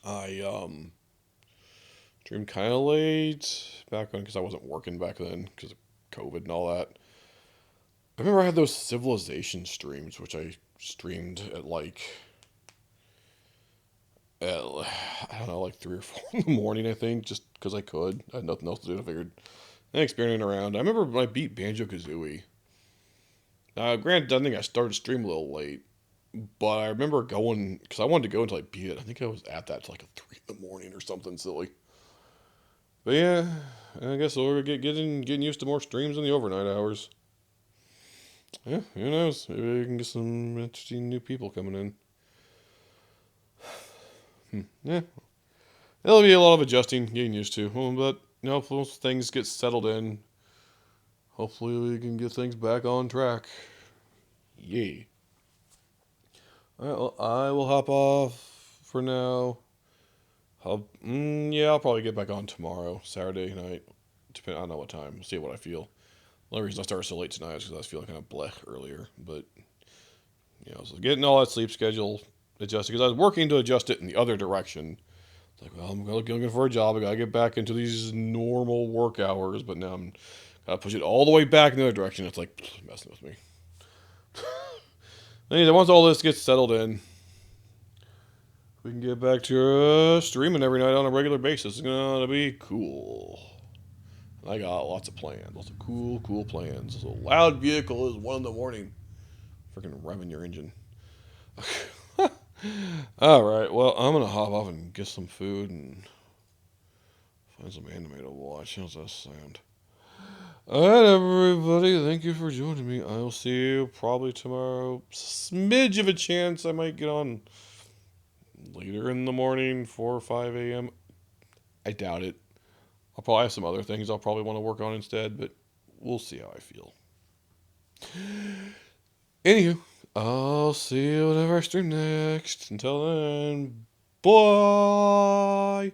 I streamed kind of late back when because I wasn't working back then because of COVID and all that. I remember I had those Civilization streams, which I streamed at I don't know, like 3 or 4 in the morning, I think, just because I could. I had nothing else to do. I figured, experimenting around. I remember when I beat Banjo Kazooie. Granted, I think I started streaming a little late, but I remember going because I wanted to go until I beat it. I think I was at that till like a 3 in the morning or something silly. But yeah, I guess we're getting used to more streams in the overnight hours. Yeah, who knows? Maybe we can get some interesting new people coming in. Yeah, it'll be a lot of adjusting, getting used to. But once things get settled in, hopefully we can get things back on track. Yay. Alright, well, I will hop off for now. Yeah, I'll probably get back on tomorrow, Saturday night. I don't know what time. See what I feel. The only reason I started so late tonight is because I was feeling kind of blech earlier. But, so getting all that sleep schedule adjusted. Because I was working to adjust it in the other direction. It's like, well, I'm looking for a job. I got to get back into these normal work hours. But now I'm got to push it all the way back in the other direction. It's like, messing with me. Anyway, once all this gets settled in, we can get back to streaming every night on a regular basis. It's gonna be cool. I got lots of plans, lots of cool plans. So loud vehicle is 1 in the morning. Freaking revving your engine. All right, well I'm gonna hop off and get some food and find some anime to watch. How's that sound? Alright, everybody, thank you for joining me. I will see you probably tomorrow. Smidge of a chance I might get on later in the morning, 4 or 5 a.m. I doubt it. I'll probably have some other things I'll probably want to work on instead, but we'll see how I feel. Anywho, I'll see you whenever I stream next. Until then, bye!